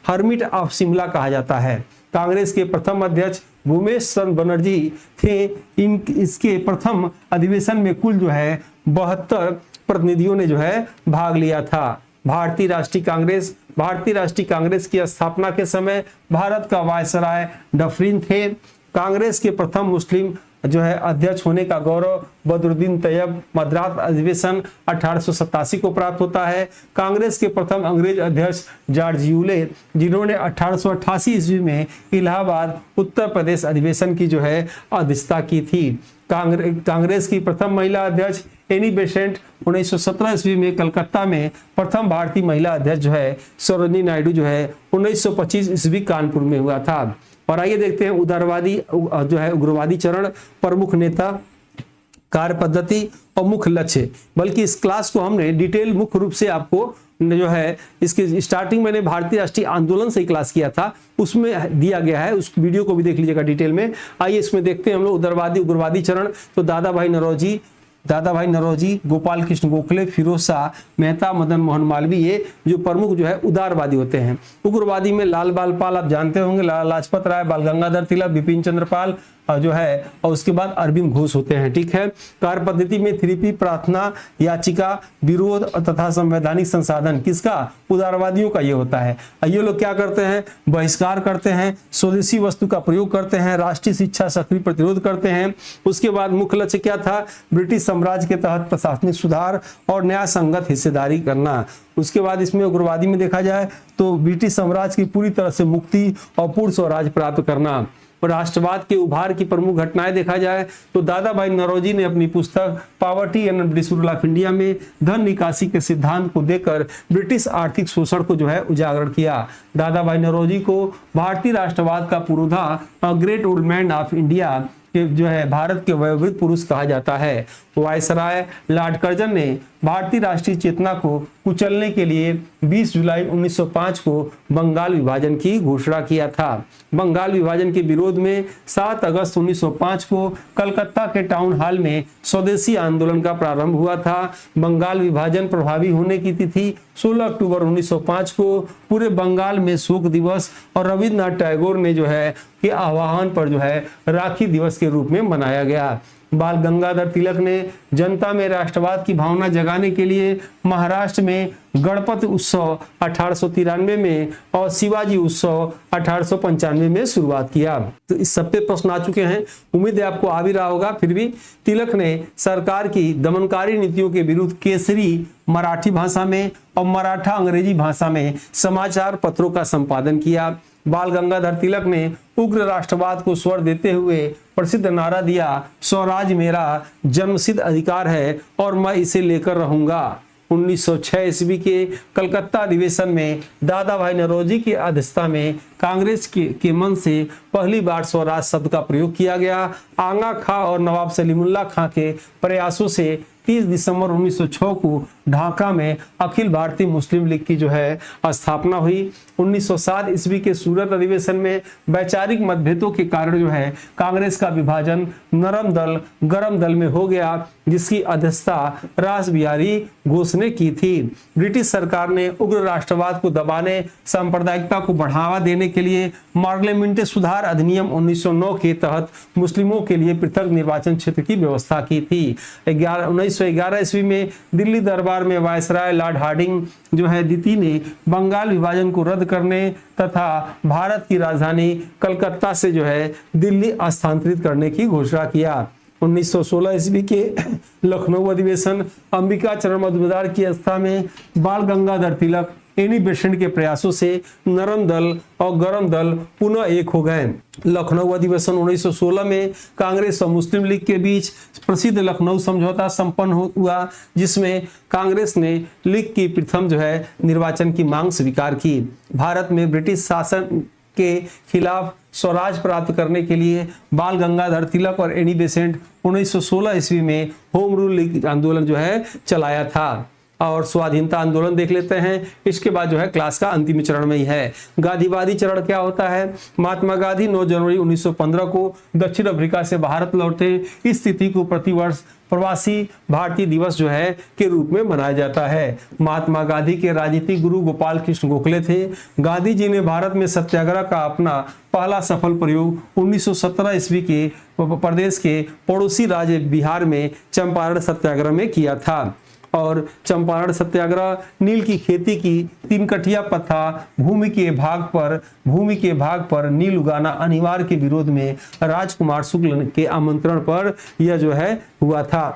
हर्मिट ऑफ शिमला कहा जाता है। कांग्रेस के प्रथम अध्यक्ष भूमेश चंद्र बनर्जी थे। इसके प्रथम अधिवेशन में कुल जो है 72 प्रतिनिधियों ने जो है भाग लिया था। भारतीय राष्ट्रीय कांग्रेस की स्थापना के समय भारत का वायसराय डफरिन थे। कांग्रेस के प्रथम मुस्लिम जो है अध्यक्ष होने का गौरव बदरुद्दीन तैयब मद्रास अधिवेशन 1887 को प्राप्त होता है। कांग्रेस के प्रथम अंग्रेज अध्यक्ष जॉर्ज यूले, जिन्होंने 1888 ईस्वी में इलाहाबाद उत्तर प्रदेश अधिवेशन की जो है अध्यक्षता की थी। कांग्रेस की प्रथम महिला अध्यक्ष एनी बेसेंट 1917 ईस्वी में कलकत्ता में, प्रथम भारतीय महिला अध्यक्ष जो है सरोजिनी नायडू जो है 1925 ईस्वी कानपुर में हुआ था। और आइए देखते हैं उदारवादी जो है उग्रवादी चरण, प्रमुख नेता, कार्य पद्धति और मुख्य लक्ष्य। बल्कि इस क्लास को हमने डिटेल मुख्य रूप से आपको जो है इसके स्टार्टिंग मैंने भारतीय राष्ट्रीय आंदोलन से ही क्लास किया था, उसमें दिया गया है, उस वीडियो को भी देख लीजिएगा डिटेल में। आइए इसमें देखते हैं हम लोग उदारवादी उग्रवादी चरण। तो दादा भाई नौरोजी, गोपाल कृष्ण गोखले, फिरोज शाह मेहता, मदन मोहन मालवीय, ये जो प्रमुख जो है उदारवादी होते हैं। उग्रवादी में लाल बाल पाल आप जानते होंगे, लाला लाजपत राय, बाल गंगाधर तिलक, बिपिन चंद्र पाल जो है, और उसके बाद अरविंद घोष होते हैं। ठीक है। कार्य पद्धति में 3P, प्रार्थना, याचिका, विरोध तथा संवैधानिक संसाधन किसका? उदारवादियों का ये होता है। ये लोग क्या करते हैं? बहिष्कार करते हैं, स्वदेशी वस्तु का प्रयोग करते हैं, राष्ट्रीय शिक्षा सक्रिय प्रतिरोध करते हैं। उसके बाद मुख्य लक्ष्य क्या था? ब्रिटिश साम्राज्य के तहत प्रशासनिक सुधार और न्याय संगत हिस्सेदारी करना। उसके बाद इसमें उग्रवादी में देखा जाए तो ब्रिटिश साम्राज्य की पूरी तरह से मुक्ति और पूर्ण स्वराज प्राप्त करना। और राष्ट्रवाद के उभार की प्रमुख घटनाएं देखा जाए तो दादा भाई नौरोजी ने अपनी पुस्तक poverty and British rule of India में धन निकासी के सिद्धांत को देकर ब्रिटिश आर्थिक शोषण को जो है उजागर किया। दादा भाई नौरोजी को भारतीय राष्ट्रवाद का पुरोधा, great old man of India जो है भारत के वयोवृद्ध पुरुष कहा जाता है। वायसराय लॉर्ड कर्जन ने भारतीय राष्ट्रीय चेतना को कुचलने के लिए 20 जुलाई 1905 को बंगाल विभाजन की घोषणा किया था। बंगाल विभाजन के विरोध में 7 अगस्त 1905 को कलकत्ता के टाउन हॉल में स्वदेशी आंदोलन का प्रारंभ हुआ था। बंगाल विभाजन प्रभावी होने की तिथि 16 अक्टूबर 1905 को पूरे बंगाल में शोक दिवस और रविन्द्रनाथ टैगोर ने जो है के आह्वान पर जो है राखी दिवस के रूप में मनाया गया। बाल गंगाधर तिलक ने जनता में राष्ट्रवाद की भावना जगाने के लिए महाराष्ट्र में गणपति उत्सव 1893 में और शिवाजी उत्सव 1895 में शुरुआत किया। तो इस सब पे प्रश्न आ चुके हैं, उम्मीद है आपको आ भी रहा होगा। फिर भी तिलक ने सरकार की दमनकारी नीतियों के विरुद्ध केसरी मराठी भाषा में और मराठा अंग्रेजी भाषा में समाचार पत्रों का संपादन किया। बाल गंगाधर तिलक ने उग्र राष्ट्रवाद को स्वर देते हुए प्रसिद्ध नारा दिया, स्वराज मेरा जन्मसिद्ध अधिकार है और मैं इसे लेकर रहूंगा। 1906 ईस्वी के कलकत्ता अधिवेशन में दादा भाई नौरोजी की अध्यक्षता में कांग्रेस के मन से पहली बार स्वराज शब्द का प्रयोग किया गया। आगा खां और नवाब सलीमुल्लाह खां के प्रयासों से 30 दिसंबर 1906 को ढाका में अखिल भारतीय मुस्लिम लीग की जो है स्थापना हुई। 1907 ईस्वी के सूरत अधिवेशन में वैचारिक मतभेदों के कारण जो है कांग्रेस का विभाजन नरम दल गरम दल में हो गया, जिसकी अध्यक्षता रास बिहारी घोष ने की थी। ब्रिटिश सरकार ने उग्र राष्ट्रवाद को दबाने, सांप्रदायिकता को बढ़ावा देने के लिए पार्लियामेंट्री सुधार अधिनियम 1909 के तहत मुस्लिमों के लिए पृथक निर्वाचन क्षेत्र की व्यवस्था की थी। 1911 ईस्वी में दिल्ली दरबार में वायसराय लॉर्ड हार्डिंग जो है द्वितीय ने बंगाल विभाजन को रद्द करने तथा भारत की राजधानी कलकत्ता से जो है दिल्ली स्थानांतरित करने की घोषणा किया। 1916 ईस्वी के लखनऊ अधिवेशन अंबिका चरण मजूमदार की अवस्था में बाल गंगाधर तिलक एनी बेसेंट के प्रयासों से नरम दल और गरम दल पुनः एक हो गए। लखनऊ अधिवेशन 1916 में कांग्रेस और मुस्लिम लीग के बीच प्रसिद्ध लखनऊ समझौता संपन्न हुआ, जिसमें कांग्रेस ने लीग की प्रथम जो है निर्वाचन की मांग स्वीकार की। भारत में ब्रिटिश शासन के खिलाफ स्वराज प्राप्त करने के लिए बाल गंगाधर तिलक और एनी बेसेंट 1916 ईस्वी में होम रूल लीग आंदोलन जो है चलाया था। और स्वाधीनता आंदोलन देख लेते हैं, इसके बाद जो है क्लास का अंतिम चरण में ही है। गांधीवादी चरण क्या होता है? महात्मा गांधी 9 जनवरी 1915 को दक्षिण अफ्रीका से भारत लौटे। इस तिथि को प्रतिवर्ष प्रवासी भारतीय दिवस जो है के रूप में मनाया जाता है। महात्मा गांधी के राजनीतिक गुरु गोपाल कृष्ण गोखले थे। गांधी जी ने भारत में सत्याग्रह का अपना पहला सफल प्रयोग 1917 ईस्वी के प्रदेश के पड़ोसी राज्य बिहार में चंपारण सत्याग्रह में किया था। और चंपारण सत्याग्रह, नील की खेती की, 3 कठिया प्रथा, भूमि के भाग पर नील उगाना अनिवार्य के विरोध में राजकुमार शुक्ल के आमंत्रण पर यह जो है हुआ था।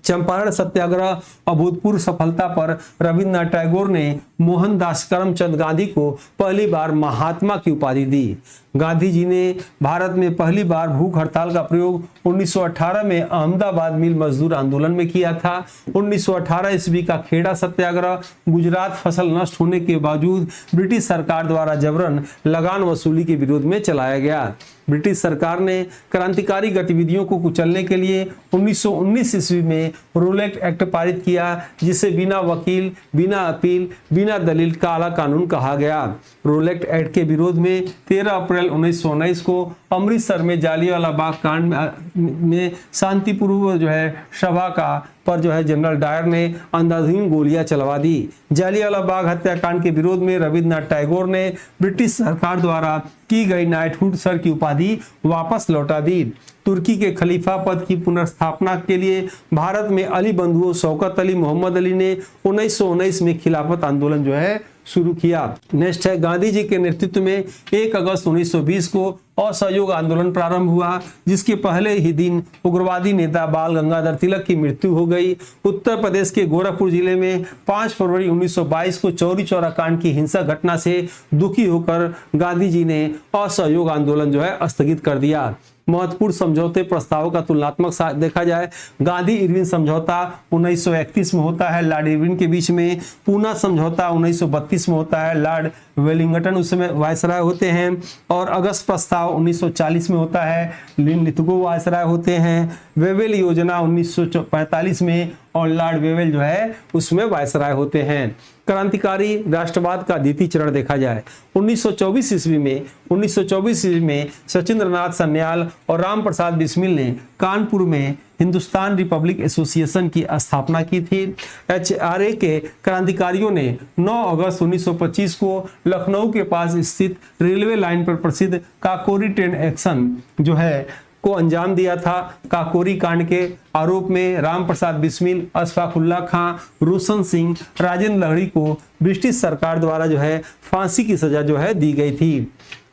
चंपारण सत्याग्रह अभूतपूर्व सफलता पर रविन्द्रनाथ टैगोर ने मोहनदास करमचंद गांधी को पहली बार महात्मा की उपाधि दी। गांधी जी ने भारत में पहली बार भूख हड़ताल का प्रयोग 1918 में अहमदाबाद मिल मजदूर आंदोलन में किया था। 1918 ईस्वी का खेड़ा सत्याग्रह गुजरात फसल नष्ट होने के बावजूद ब्रिटिश सरकार द्वारा जबरन लगान वसूली के विरोध में चलाया गया। ब्रिटिश सरकार ने क्रांतिकारी गतिविधियों को कुचलने के लिए 1919 ईस्वी में रोलेट एक्ट पारित किया, जिसे बिना वकील, बिना अपील, बिना दलील काला कानून कहा गया। रोलेट एक्ट के विरोध में 13 अप्रैल 1919 को अमृतसर में जालियांवाला बाग कांड में शांतिपूर्व जो है सभा पर जो है जनरल डायर ने अंधाधुंध गोलियां चलवा दी। जालियांवाला बाग हत्याकांड के विरोध में रविन्द्रनाथ टैगोर ने ब्रिटिश सरकार द्वारा की गई नाइटहुड सर की उपाधि वापस लौटा दी। तुर्की के खलीफा पद की पुनर्स्थापना के लिए भारत में अली बंधुओं शौकत अली, मोहम्मद अली ने 1919 में खिलाफत आंदोलन जो है शुरू किया। नेक्स्ट है, गांधी जी के नेतृत्व में 1 अगस्त 1920 को असहयोग आंदोलन प्रारंभ हुआ, जिसके पहले ही दिन उग्रवादी नेता बाल गंगाधर तिलक की मृत्यु हो गई। उत्तर प्रदेश के गोरखपुर जिले में 5 फरवरी 1922 को चौरी चौरा कांड की हिंसक घटना से दुखी होकर गांधी जी ने असहयोग आंदोलन जो है स्थगित कर दिया। महत्वपूर्ण समझौते प्रस्तावों का तुलनात्मक देखा जाए, गांधी इरविन समझौता 1931 में होता है लॉर्ड इरविन के बीच में। पूना समझौता 1932 में होता है, लॉर्ड वेलिंगटन उस समय वायसराय होते हैं। और अगस्त प्रस्ताव 1940 में होता है, लिथगो वायसराय होते हैं। वेवेल योजना 1945 में और लॉर्ड वेवेल जो है उसमें वायसराय होते हैं। क्रांतिकारी राष्ट्रवाद का द्वितीय चरण देखा जाए, 1924 ईस्वी में सचिंद्रनाथ सन्याल और राम प्रसाद बिस्मिल ने कानपुर में हिंदुस्तान रिपब्लिक एसोसिएशन की स्थापना की थी। HRA के क्रांतिकारियों ने 9 अगस्त 1925 को लखनऊ के पास स्थित रेलवे लाइन पर प्रसिद्ध काकोरी ट्रेन एक्शन जो है को अंजाम दिया था। काकोरी कांड के आरोप में राम प्रसाद बिस्मिल, अशफाकुल्ला खां, रोशन सिंह, राजेंद्र लहड़ी को ब्रिटिश सरकार द्वारा जो है फांसी की सजा जो है दी गई थी।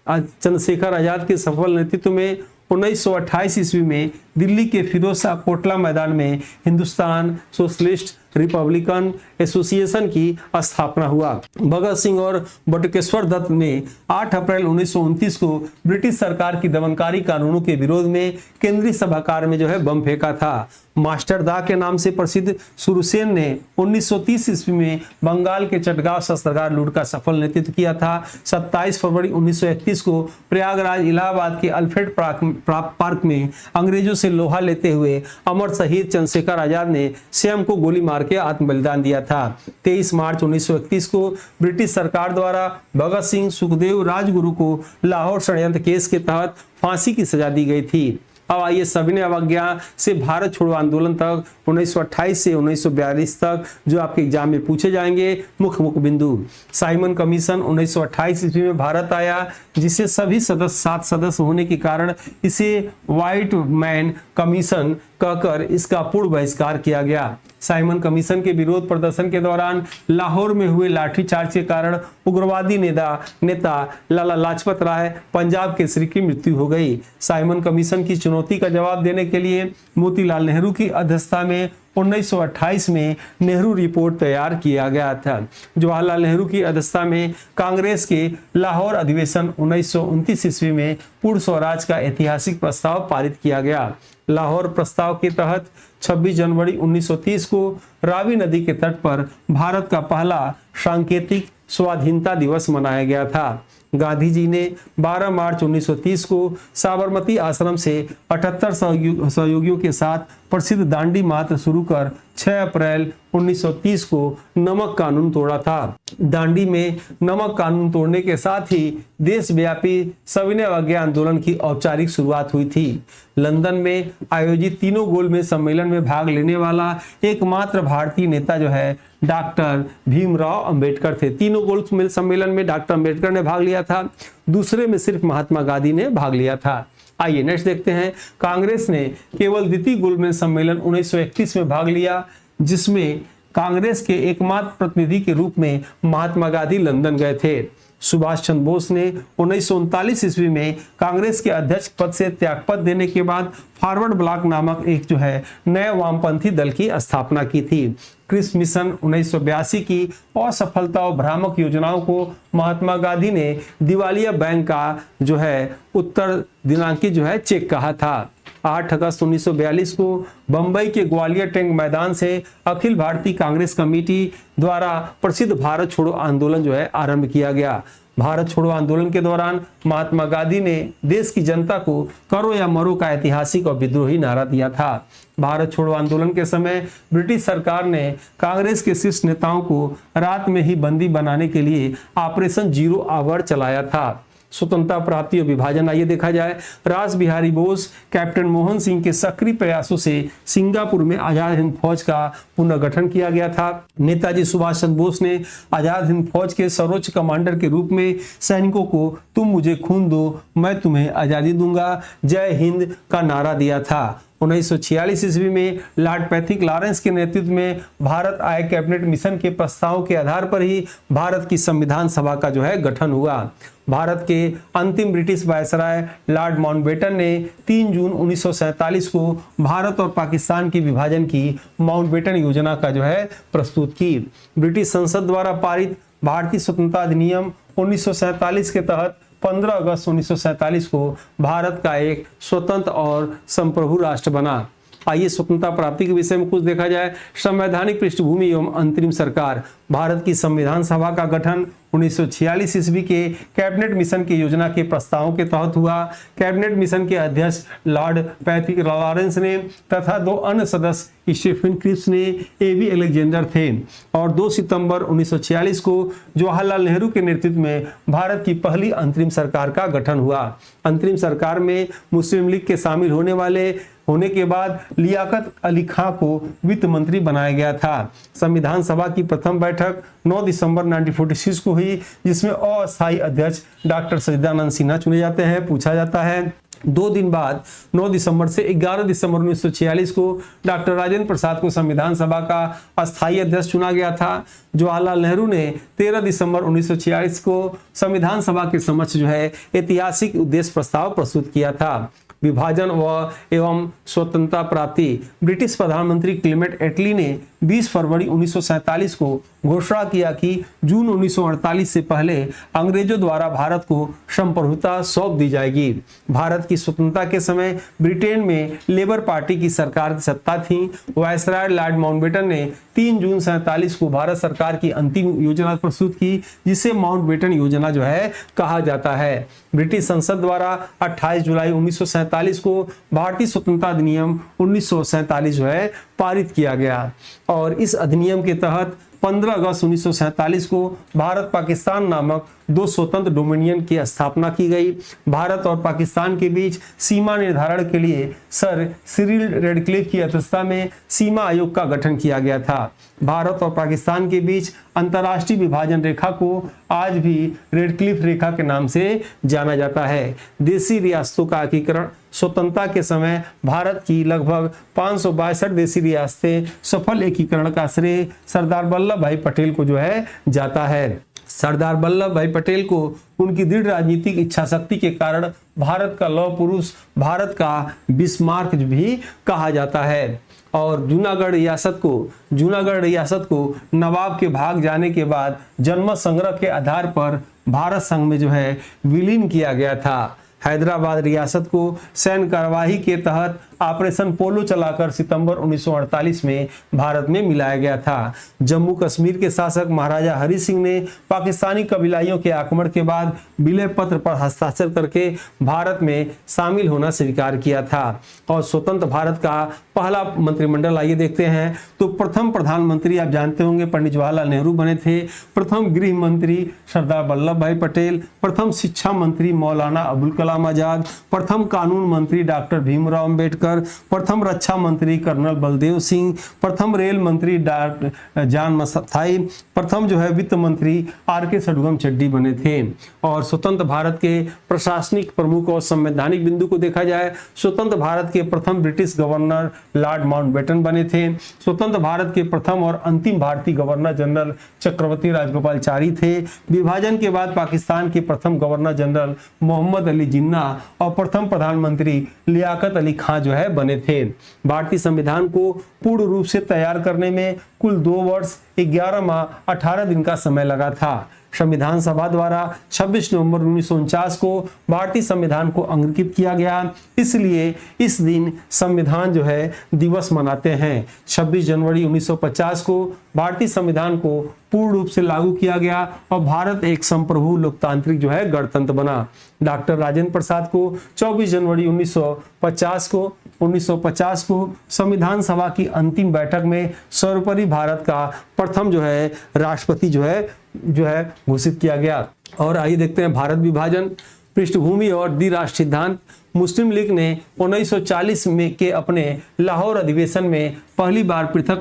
चंद्रशेखर आजाद के सफल नेतृत्व में 1928 ईस्वी में दिल्ली के फिरोज शाह कोटला मैदान में हिंदुस्तान सोशलिस्ट रिपब्लिकन एसोसिएशन की स्थापना हुआ। भगत सिंह और बटुकेश्वर दत्त ने 8 अप्रैल 1929 को ब्रिटिश सरकार की दमनकारी कानूनों के विरोध में केंद्रीय सभागार में जो है बम फेंका था। मास्टर दा के नाम से प्रसिद्ध सुरसेन ने 1930 ईस्वी में बंगाल के चटगांव शस्त्रागार लूट का सफल नेतृत्व किया था। 27 फरवरी 1931 को प्रयागराज इलाहाबाद के अल्फ्रेड पार्क में अंग्रेजों से लोहा लेते हुए अमर शहीद चंद्रशेखर आजाद ने स्वयं को गोली मार के आत्म बलिदान दिया था। 23 मार्च 1931 को ब्रिटिश सरकार द्वारा भगत सिंह, सुखदेव, राजगुरु को लाहौर षड्यंत्र केस के तहत फांसी की सजा दी गई थी। अब आइए सविनय अवज्ञा से भारत छोड़ो आंदोलन तक 1928 से 1942 तक जो आपके एग्जाम में पूछे जाएंगे मुख्य बिंदु। साइमन कमीशन 1928 ईस्वी में भारत आया, जिसे सभी सदस्य 7 सदस्य होने के कारण इसे व्हाइट मैन कमीशन कहकर इसका पूर्ण बहिष्कार किया गया। साइमन कमीशन के विरोध प्रदर्शन के दौरान लाहौर में हुए लाठीचार्ज के कारण उग्रवादी नेता लाला लाजपत राय पंजाब केसरी की मृत्यु हो गई। साइमन कमीशन की चुनौती का जवाब देने के लिए मोतीलाल नेहरू की अध्यक्षता में 1928 में नेहरू रिपोर्ट तैयार किया गया था। जवाहरलाल नेहरू की अध्यक्षता में कांग्रेस के लाहौर अधिवेशन 1929 ईस्वी में पूर्ण स्वराज का ऐतिहासिक प्रस्ताव पारित किया गया। लाहौर प्रस्ताव के तहत 26 जनवरी 1930 को रावी नदी के तट पर भारत का पहला सांकेतिक स्वाधीनता दिवस मनाया गया था। गांधी जी ने 12 मार्च 1930 को साबरमती आश्रम से 78 सहयोगियों के साथ प्रसिद्ध दांडी मार्च शुरू कर 6 अप्रैल 1930 को नमक कानून तोड़ा था। दांडी में नमक कानून तोड़ने के साथ ही देशव्यापी सविनय अवज्ञा आंदोलन की औपचारिक शुरुआत हुई थी। लंदन में आयोजित तीनों गोलमेज सम्मेलन में भाग लेने वाला एकमात्र भारतीय नेता जो है डॉक्टर भीमराव अंबेडकर थे। तीनों गोलमेज सम्मेलन में डॉक्टर अंबेडकर ने भाग लिया था, दूसरे में सिर्फ महात्मा गांधी ने भाग लिया था। आइए नेक्स्ट देखते हैं। कांग्रेस ने केवल द्वितीय गोलमेज सम्मेलन 1931 में भाग लिया, जिसमें कांग्रेस के एकमात्र प्रतिनिधि के रूप में महात्मा गांधी लंदन गए थे। सुभाष चंद्र बोस ने 1939 ईस्वी में कांग्रेस के अध्यक्ष पद से त्यागपत्र देने के बाद फॉरवर्ड ब्लॉक नामक एक नए वामपंथी दल की स्थापना की थी। क्रिस मिशन 1982 की असफलता और भ्रामक योजनाओं को महात्मा गांधी ने दिवालिया बैंक का उत्तर दिनांकित चेक कहा था। 8 अगस्त 1942 को बंबई के ग्वालियर टैंक मैदान से अखिल भारतीय कांग्रेस कमेटी द्वारा प्रसिद्ध भारत छोड़ो आंदोलन आरंभ किया गया। भारत छोड़ो आंदोलन के दौरान महात्मा गांधी ने देश की जनता को करो या मरो का ऐतिहासिक और विद्रोही नारा दिया था। भारत छोड़ो आंदोलन के समय ब्रिटिश सरकार ने कांग्रेस के शीर्ष नेताओं को रात में ही बंदी बनाने के लिए ऑपरेशन जीरो आवर चलाया था। स्वतंत्रता प्राप्ति और विभाजन आइए देखा जाए। रास बिहारी बोस, कैप्टन मोहन सिंह के सक्रिय प्रयासों से सिंगापुर में आजाद हिंद फौज का पुनर्गठन किया गया था। नेताजी सुभाष चंद्र बोस ने आजाद हिंद फौज के सर्वोच्च कमांडर के रूप में सैनिकों को तुम मुझे खून दो, मैं तुम्हें आजादी दूंगा, जय हिंद का नारा दिया था। 1946 ईस्वी में लॉर्ड पैथिक लॉरेंस के नेतृत्व में भारत आए कैबिनेट मिशन के प्रस्तावों के आधार पर ही भारत की संविधान सभा का गठन हुआ। भारत के अंतिम ब्रिटिश वायसराय लॉर्ड माउंटबेटन ने 3 जून 1947 को भारत और पाकिस्तान के विभाजन की माउंटबेटन योजना का प्रस्तुत की। ब्रिटिश संसद द्वारा पारित भारतीय स्वतंत्रता अधिनियम 1947 के तहत 15 अगस्त 1947 को भारत का एक स्वतंत्र और संप्रभु राष्ट्र बना। आइए स्वतंत्रता प्राप्ति के विषय में कुछ देखा जाए। संवैधानिक पृष्ठभूमि एवं अंतरिम सरकार। भारत की संविधान सभा का गठन 1946 ईस्वी के कैबिनेट मिशन की योजना के प्रस्तावों के तहत हुआ। कैबिनेट मिशन के अध्यक्ष लॉर्ड पैथिक लॉरेंस ने तथा 2 अन्य सदस्य स्टीफन क्रिप्स ने एवी अलेक्जेंडर थे और 2 सितंबर 1946 को जवाहरलाल नेहरू के नेतृत्व में भारत की पहली अंतरिम सरकार का गठन हुआ। अंतरिम सरकार में मुस्लिम लीग के शामिल होने के बाद लियाकत अली खां को वित्त मंत्री बनाया गया था। संविधान सभा की प्रथम बैठक 9 दिसंबर 1946 को हुई, जिसमें अस्थायी अध्यक्ष डॉक्टर सच्चिदानंद सिन्हा चुने जाते हैं। पूछा जाता है 2 दिन बाद 9 दिसंबर से 11 दिसंबर 1946 को डॉक्टर राजेंद्र प्रसाद को संविधान सभा का अस्थायी अध्यक्ष चुना गया था। जवाहरलाल नेहरू ने 13 दिसंबर 1946 को संविधान सभा के समक्ष ऐतिहासिक उद्देश्य प्रस्ताव प्रस्तुत किया था। विभाजन एवं स्वतंत्रता प्राप्ति। ब्रिटिश प्रधानमंत्री क्लेमेंट एटली ने 20 फरवरी 1947 को घोषणा किया कि जून 1948 से पहले अंग्रेजों द्वारा भारत को संप्रभुता सौंप दी जाएगी। भारत की स्वतंत्रता के समय ब्रिटेन में लेबर पार्टी की सरकार की सत्ता थी। वायसराय लॉर्ड माउंटबेटन ने 3 जून 1947 को भारत सरकार की अंतिम योजना प्रस्तुत की, जिसे माउंटबेटन योजना कहा जाता है। ब्रिटिश संसद द्वारा 28 जुलाई 1947 को भारतीय स्वतंत्रता अधिनियम 1947 पारित किया गया और इस अधिनियम के तहत 15 अगस्त 1947 को भारत पाकिस्तान नामक 2 स्वतंत्र डोमिनियन की स्थापना की गई। भारत और पाकिस्तान के बीच सीमा निर्धारण के लिए सर सिरिल रेडक्लिफ की अध्यक्षता में सीमा आयोग का गठन किया गया था। भारत और पाकिस्तान के बीच अंतर्राष्ट्रीय विभाजन रेखा को आज भी रेडक्लिफ रेखा के नाम से जाना जाता है। देशी रियासतों का एकीकरण। स्वतंत्रता के समय भारत की लगभग 562 देशी रियासतें सफल एकीकरण का श्रेय सरदार वल्लभ भाई पटेल को जाता है। सरदार वल्लभ भाई पटेल को उनकी दृढ़ राजनीतिक इच्छा शक्ति के कारण भारत का लौह पुरुष, भारत का बिस्मार्क भी कहा जाता है। और जूनागढ़ रियासत को नवाब के भाग जाने के बाद जनमत संग्रह के आधार पर भारत संघ में विलीन किया गया था। हैदराबाद रियासत को सैन्य कार्यवाही के तहत ऑपरेशन पोलो चलाकर सितंबर 1948 में भारत में मिलाया गया था। जम्मू कश्मीर के शासक महाराजा हरि सिंह ने पाकिस्तानी कबीलाइयों के आक्रमण के बाद विलय पत्र पर हस्ताक्षर करके भारत में शामिल होना स्वीकार किया था। और स्वतंत्र भारत का पहला मंत्रिमंडल आइए देखते हैं। तो प्रथम प्रधानमंत्री आप जानते होंगे पंडित जवाहरलाल नेहरू बने थे। प्रथम गृह मंत्री सरदार वल्लभ भाई पटेल। प्रथम शिक्षा मंत्री मौलाना अबुल कलाम आजाद। प्रथम कानून मंत्री डॉक्टर भीमराव अम्बेडकर। टेलर, प्रथम रक्षा मंत्री कर्नल बलदेव सिंह, प्रथम रेल मंत्री जॉन मथाई, प्रथम जो है वित्त मंत्री आर.के. सडुगम चड्डी बने थे। और स्वतंत्र भारत के प्रशासनिक प्रमुख और संवैधानिक बिंदु को देखा जाए, स्वतंत्र भारत के प्रथम ब्रिटिश गवर्नर लॉर्ड माउंटबेटन बने थे। स्वतंत्र भारत के प्रथम और अंतिम भारतीय गवर्नर जनरल चक्रवर्ती राजगोपालाचारी थे। विभाजन के बाद पाकिस्तान के प्रथम गवर्नर जनरल मोहम्मद अली जिन्ना और प्रथम प्रधानमंत्री लियाकत अली खान जो है बने थे। भारतीय संविधान को पूर्ण रूप से तैयार करने में कुल 2 वर्ष 11 माह 18 दिन का समय लगा था। संविधान सभा द्वारा 26 नवंबर 1949 को भारतीय संविधान को अंगीकृत किया गया, इसलिए इस दिन संविधान जो है दिवस मनाते हैं। 26 जनवरी 1950 को भारतीय संविधान को पूर्ण रूप से लागू किया गया और भारत एक संप्रभु लोकतांत्रिक जो है गणतंत्र बना। डॉक्टर राजेंद्र प्रसाद को 24 जनवरी 1950 को संविधान सभा की अंतिम बैठक में सर्वोपरि भारत का प्रथम जो है राष्ट्रपति जो है घोषित किया गया। और आइए देखते हैं भारत विभाजन, पृष्ठभूमि और द्विराष्ट्र सिद्धांत। मुस्लिम लीग ने 1940 में के अपने लाहौर अधिवेशन में पहली बार पृथक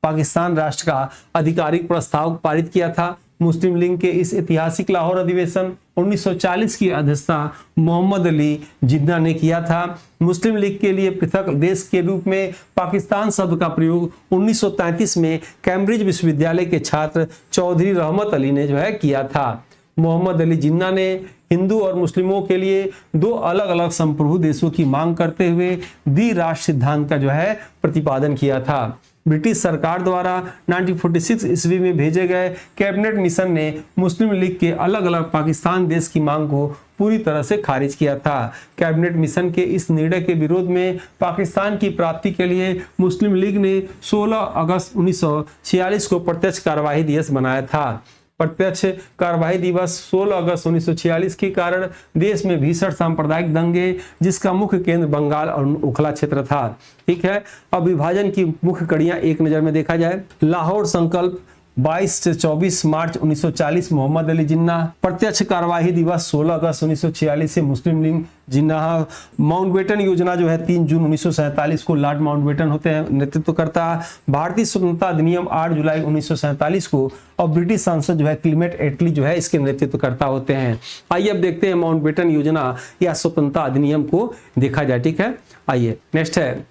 पाकिस्तान राष्ट्र का आधिकारिक प्रस्ताव पारित किया था। मुस्लिम लीग के इस ऐतिहासिक लाहौर अधिवेशन 1940 की अध्यक्षता मोहम्मद अली जिन्ना ने किया था। मुस्लिम लीग के लिए पृथक देश के रूप में पाकिस्तान शब्द का प्रयोग 1933 में कैम्ब्रिज विश्वविद्यालय के छात्र चौधरी रहमत अली ने जो है किया था। मोहम्मद अली जिन्ना ने हिंदू और मुस्लिमों के लिए 2 अलग अलग संप्रभु देशों की मांग करते हुए द्विराष्ट्र सिद्धांत का जो है प्रतिपादन किया था। ब्रिटिश सरकार द्वारा 1946 ईस्वी में भेजे गए कैबिनेट मिशन ने मुस्लिम लीग के अलग अलग पाकिस्तान देश की मांग को पूरी तरह से खारिज किया था। कैबिनेट मिशन के इस निर्णय के विरोध में पाकिस्तान की प्राप्ति के लिए मुस्लिम लीग ने 16 अगस्त 1946 को प्रत्यक्ष कार्यवाही दिवस बनाया था। प्रत्यक्ष कार्यवाही दिवस 16 अगस्त 1946 के कारण देश में भीषण सांप्रदायिक दंगे, जिसका मुख्य केंद्र बंगाल और ओखला क्षेत्र था। ठीक है, अब विभाजन की मुख्य कड़ियां एक नजर में देखा जाए। लाहौर संकल्प 22 से 24 मार्च 1940 मोहम्मद अली जिन्ना। प्रत्यक्ष कार्यवाही दिवस 16 अगस्त 1946 से मुस्लिम लीग जिन्ना। माउंटबेटन योजना जो है 3 जून 1947 को लॉर्ड माउंटबेटन होते हैं नेतृत्व करता। भारतीय स्वतंत्रता अधिनियम 8 जुलाई 1947 को और ब्रिटिश सांसद जो है क्लीमेंट एटली जो है इसके नेतृत्व करता होते हैं। आइए अब देखते हैं माउंटबेटन योजना या स्वतंत्रता अधिनियम को देखा जाए। ठीक है, आइए नेक्स्ट है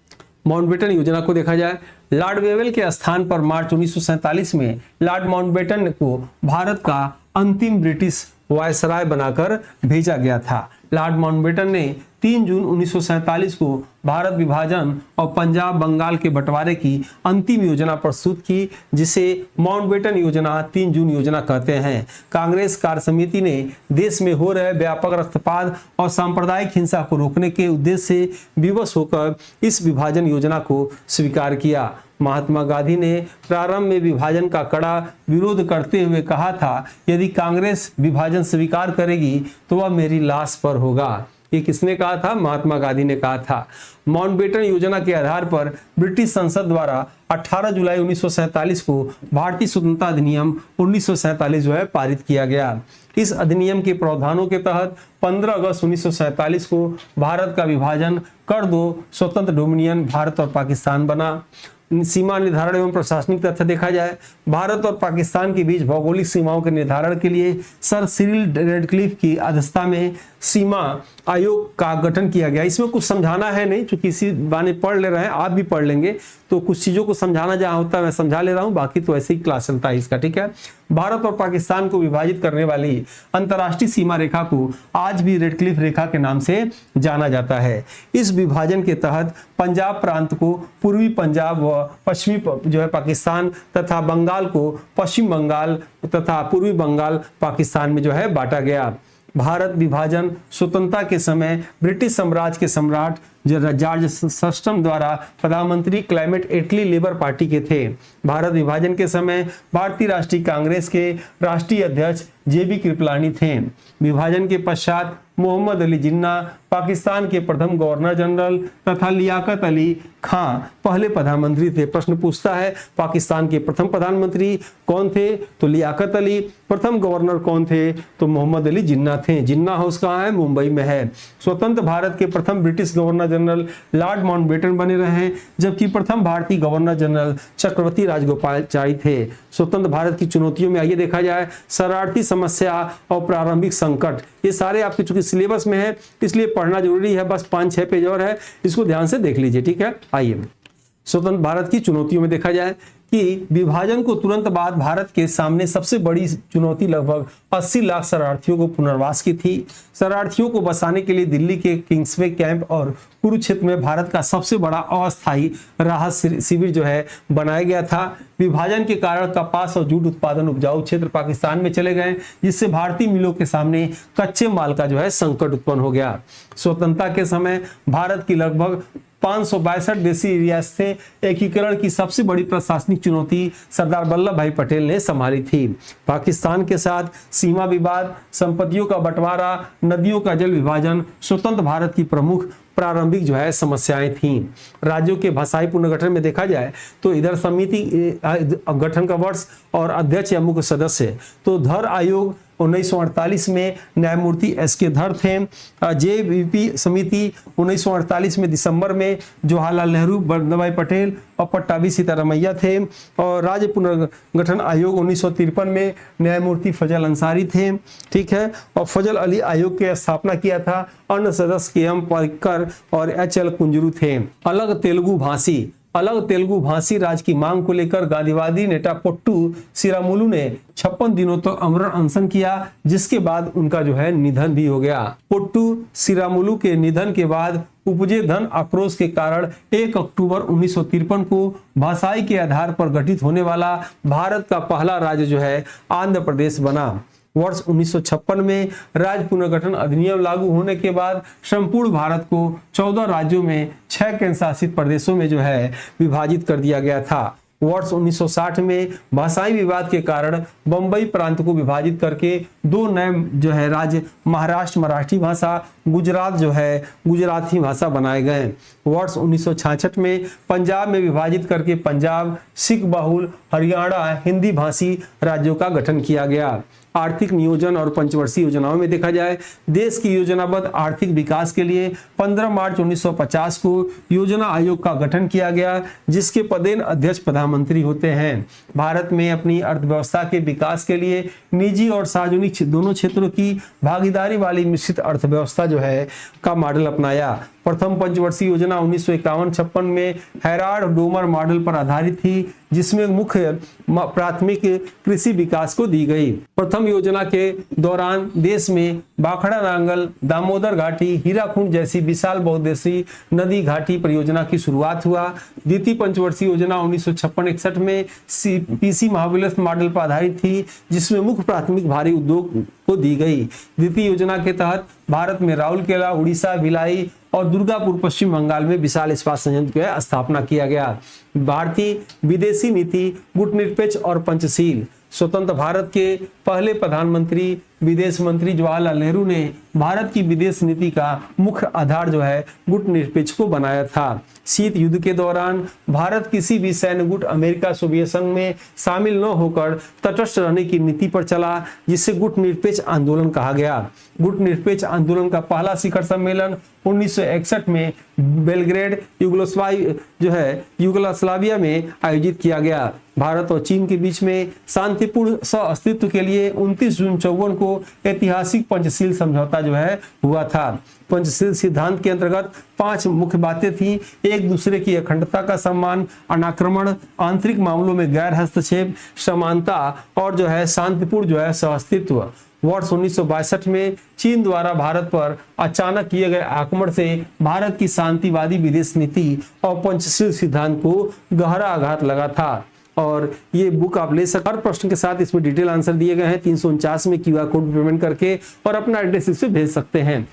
माउंटबेटन योजना को देखा जाए। लॉर्ड वेवेल के स्थान पर मार्च 1947 में लॉर्ड माउंटबेटन को भारत का अंतिम ब्रिटिश वायसराय बनाकर भेजा गया था। लॉर्ड माउंटबेटन ने 3 जून 1947 को भारत विभाजन और पंजाब बंगाल के बंटवारे की अंतिम योजना प्रस्तुत की, जिसे माउंटबेटन योजना 3 जून योजना कहते हैं। कांग्रेस कार्य समिति ने देश में हो रहे व्यापक रक्तपात और सांप्रदायिक हिंसा को रोकने के उद्देश्य से विवश होकर इस विभाजन योजना को स्वीकार किया। महात्मा गांधी ने प्रारंभ में विभाजन का कड़ा विरोध करते हुए कहा था, यदि कांग्रेस विभाजन स्वीकार करेगी तो वह मेरी लाश पर होगा। ये किसने कहा था? महात्मा गांधी ने कहा था। माउंटबेटन योजना के आधार पर ब्रिटिश संसद द्वारा 18 जुलाई 1947 को भारतीय स्वतंत्रता अधिनियम 1947 जो है पारित किया गया। इस अधिनियम के प्रावधानों के तहत 15 अगस्त 1947 को भारत का विभाजन कर 2 स्वतंत्र डोमिनियन भारत और पाकिस्तान बना। सीमा निर्धारण एवं प्रशासनिक तथ्य देखा जाए, भारत और पाकिस्तान के बीच भौगोलिक सीमाओं के निर्धारण के लिए सर सिरिल रेडक्लिफ की अध्यक्षता में सीमा आयोग का गठन किया गया। इसमें कुछ समझाना है नहीं, चूंकि इसी बाने पढ़ ले रहे हैं, आप भी पढ़ लेंगे, तो कुछ चीजों को समझाना जहां होता है मैं समझा ले रहा हूं, बाकी तो ऐसे ही क्लास चलता है इसका। ठीक है, भारत और पाकिस्तान को विभाजित करने वाली अंतर्राष्ट्रीय सीमा रेखा को आज भी रेडक्लिफ रेखा के नाम से जाना जाता है। इस विभाजन के तहत पंजाब प्रांत को पूर्वी पंजाब व पश्चिमी जो है पाकिस्तान तथा बंगाल को पश्चिम बंगाल तथा पूर्वी बंगाल पाकिस्तान में जो है बांटा गया। भारत विभाजन स्वतंत्रता के समय ब्रिटिश साम्राज्य के सम्राट जॉर्ज सस्टम द्वारा प्रधानमंत्री क्लेमेंट एटली लेबर पार्टी के थे। भारत विभाजन के समय भारतीय राष्ट्रीय कांग्रेस के राष्ट्रीय अध्यक्ष जेबी कृपलानी थे। विभाजन के पश्चात मोहम्मद अली जिन्ना पाकिस्तान के प्रथम गवर्नर जनरल तथा लियाकत अली खां पहले प्रधानमंत्री थे। प्रश्न पूछता है पाकिस्तान के प्रथम प्रधानमंत्री कौन थे? तो लियाकत अली। प्रथम गवर्नर कौन थे? तो मोहम्मद अली जिन्ना थे। जिन्ना हाउस कहाँ है? मुंबई में है। स्वतंत्र भारत के प्रथम British governor general Lord Mountbatten बने रहे, जबकि प्रथम भारतीय गवर्नर जनरल चक्रवर्ती राजगोपालाचारी थे। स्वतंत्र भारत की चुनौतियों में आइए देखा जाए, शरणार्थी समस्या और प्रारंभिक संकट, ये सारे आपके चूंकि सिलेबस में है इसलिए पढ़ना जरूरी है, बस 5-6 पेज और है, इसको ध्यान से देख लीजिए, ठीक है। आइए स्वतंत्र भारत की चुनौतियों में देखा जाए कि विभाजन को तुरंत बाद भारत के सामने सबसे बड़ी चुनौती लगभग 80 लाख शरणार्थियों को पुनर्वास की थी। शरणार्थियों को बसाने के लिए दिल्ली के किंग्सवे कैंप और कुरुक्षेत्र में भारत का सबसे बड़ा अस्थायी राहत शिविर जो है बनाया गया था। विभाजन के कारण कपास और जूट उत्पादन उपजाऊ क्षेत्र पाकिस्तान में चले गए, जिससे भारतीय मिलों के सामने कच्चे माल का जो है संकट उत्पन्न हो गया। स्वतंत्रता के समय भारत की लगभग 562 देशी रियासतें एकीकरण की सबसे बड़ी प्रशासनिक चुनौती सरदार वल्लभ भाई पटेल ने संभाली थी। पाकिस्तान के साथ सीमा विवाद, संपत्तियों का बंटवारा, नदियों का जल विभाजन स्वतंत्र भारत की प्रमुख प्रारंभिक जो है समस्याएं थीं। राज्यों के भाषाई पुनर्गठन में देखा जाए तो इधर समिति गठन का वर्ष और अध्यक्ष या मुख्य सदस्य, तो धर आयोग 1948 में न्यायमूर्ति एस.के. धर थे। जेवीपी समिति 1948 में दिसंबर में जवाहरलाल नेहरू, वल्लभ भाई पटेल और पट्टाभी सीतारामैया थे। और राज्य पुनर्गठन आयोग 1953 में न्यायमूर्ति फजल अंसारी थे, ठीक है। और फजल अली आयोग की स्थापना किया था। अन्य सदस्य के.एम. पारिकर और एच.एल. कुंजरू थे। अलग तेलुगु भाषी राज्य की मांग को लेकर गांधीवादी नेता पोट्टू श्रीरामुलु ने 56 दिनों तक तो आमरण अनशन किया, जिसके बाद उनका जो है निधन भी हो गया। पोट्टू श्रीरामुलु के निधन के बाद उपजे धन आक्रोश के कारण 1 अक्टूबर 1953 को भाषाई के आधार पर गठित होने वाला भारत का पहला राज्य जो है आंध्र प्रदेश बना। वर्ष 1956 में राज्य पुनर्गठन अधिनियम लागू होने के बाद संपूर्ण भारत को 14 राज्यों में 6 केंद्र शासित प्रदेशों में जो है विभाजित कर दिया गया था। वर्ष 1960 में भाषाई विवाद के कारण बंबई प्रांत को विभाजित करके 2 नए जो है राज्य महाराष्ट्र मराठी भाषा, गुजरात जो है गुजराती भाषा बनाए गए। वर्ष 1966 में पंजाब में विभाजित करके पंजाब, सिख बहुल हरियाणा हिंदी भाषी राज्यों का गठन किया गया। आर्थिक नियोजन और पंचवर्षीय योजनाओं में देखा जाए, देश की योजनाबद्ध आर्थिक विकास के लिए 15 मार्च 1950 को योजना आयोग का गठन किया गया, जिसके पदेन अध्यक्ष प्रधानमंत्री होते हैं। भारत में अपनी अर्थव्यवस्था के विकास के लिए निजी और सार्वजनिक दोनों क्षेत्रों की भागीदारी वाली मिश्रित अर्थव्यवस्था जो है का मॉडल अपनाया। प्रथम पंचवर्षीय योजना 1951-56 में हैराल्ड डोमर मॉडल पर आधारित थी, जिसमें मुख्य प्राथमिक कृषि विकास को दी गई। प्रथम योजना के दौरान देश में बाखड़ा नांगल, दामोदर घाटी, हीराकुंड जैसी विशाल बहुउद्देशीय नदी घाटी परियोजना की शुरुआत हुआ। द्वितीय पंचवर्षीय योजना 1956-61 में पीसी महाविलस मॉडल पर आधारित थी, जिसमें मुख्य प्राथमिक भारी उद्योग को दी गई। द्वितीय योजना के तहत भारत में राउरकेला, उड़ीसा, भिलाई और दुर्गापुर पश्चिम बंगाल में विशाल इस्पात संयंत्र की स्थापना किया गया। भारतीय विदेशी नीति गुटनिरपेक्ष और पंचशील। स्वतंत्र भारत के पहले प्रधानमंत्री विदेश मंत्री जवाहरलाल नेहरू ने भारत की विदेश नीति का मुख्य आधार जो है गुटनिरपेक्ष को बनाया था। शीत युद्ध के दौरान भारत किसी भी सैन्य गुट अमेरिका सोवियत संघ में शामिल न होकर तटस्थ रहने की नीति पर चला, जिसे गुटनिरपेक्ष आंदोलन कहा गया। गुटनिरपेक्ष आंदोलन का पहला शिखर सम्मेलन 1961 में बेलग्रेड यूगोस्लाविया में आयोजित किया गया। भारत और चीन के बीच में शांतिपूर्ण सह-अस्तित्व के लिए 29 जून 1954 को ऐतिहासिक पंचशील समझौता जो है हुआ था। पंचशील सिद्धांत के अंतर्गत 5 मुख्य बातें थी। एक दूसरे की अखंडता का सम्मान, अनाक्रमण, आंतरिक मामलों में गैर हस्तक्षेप, समानता और जो है शांतिपूर्ण जो है सह-अस्तित्व। वर्ष 1962 में चीन द्वारा भारत पर अचानक किए गए आक्रमण से भारत की शांतिवादी विदेश नीति और पंचशील सिद्धांत को गहरा आघात लगा था। और ये बुक आप ले सकते, हर प्रश्न के साथ इसमें डिटेल आंसर दिए गए हैं। 349 में QR कोड पेमेंट करके और अपना एड्रेस इससे भेज सकते हैं।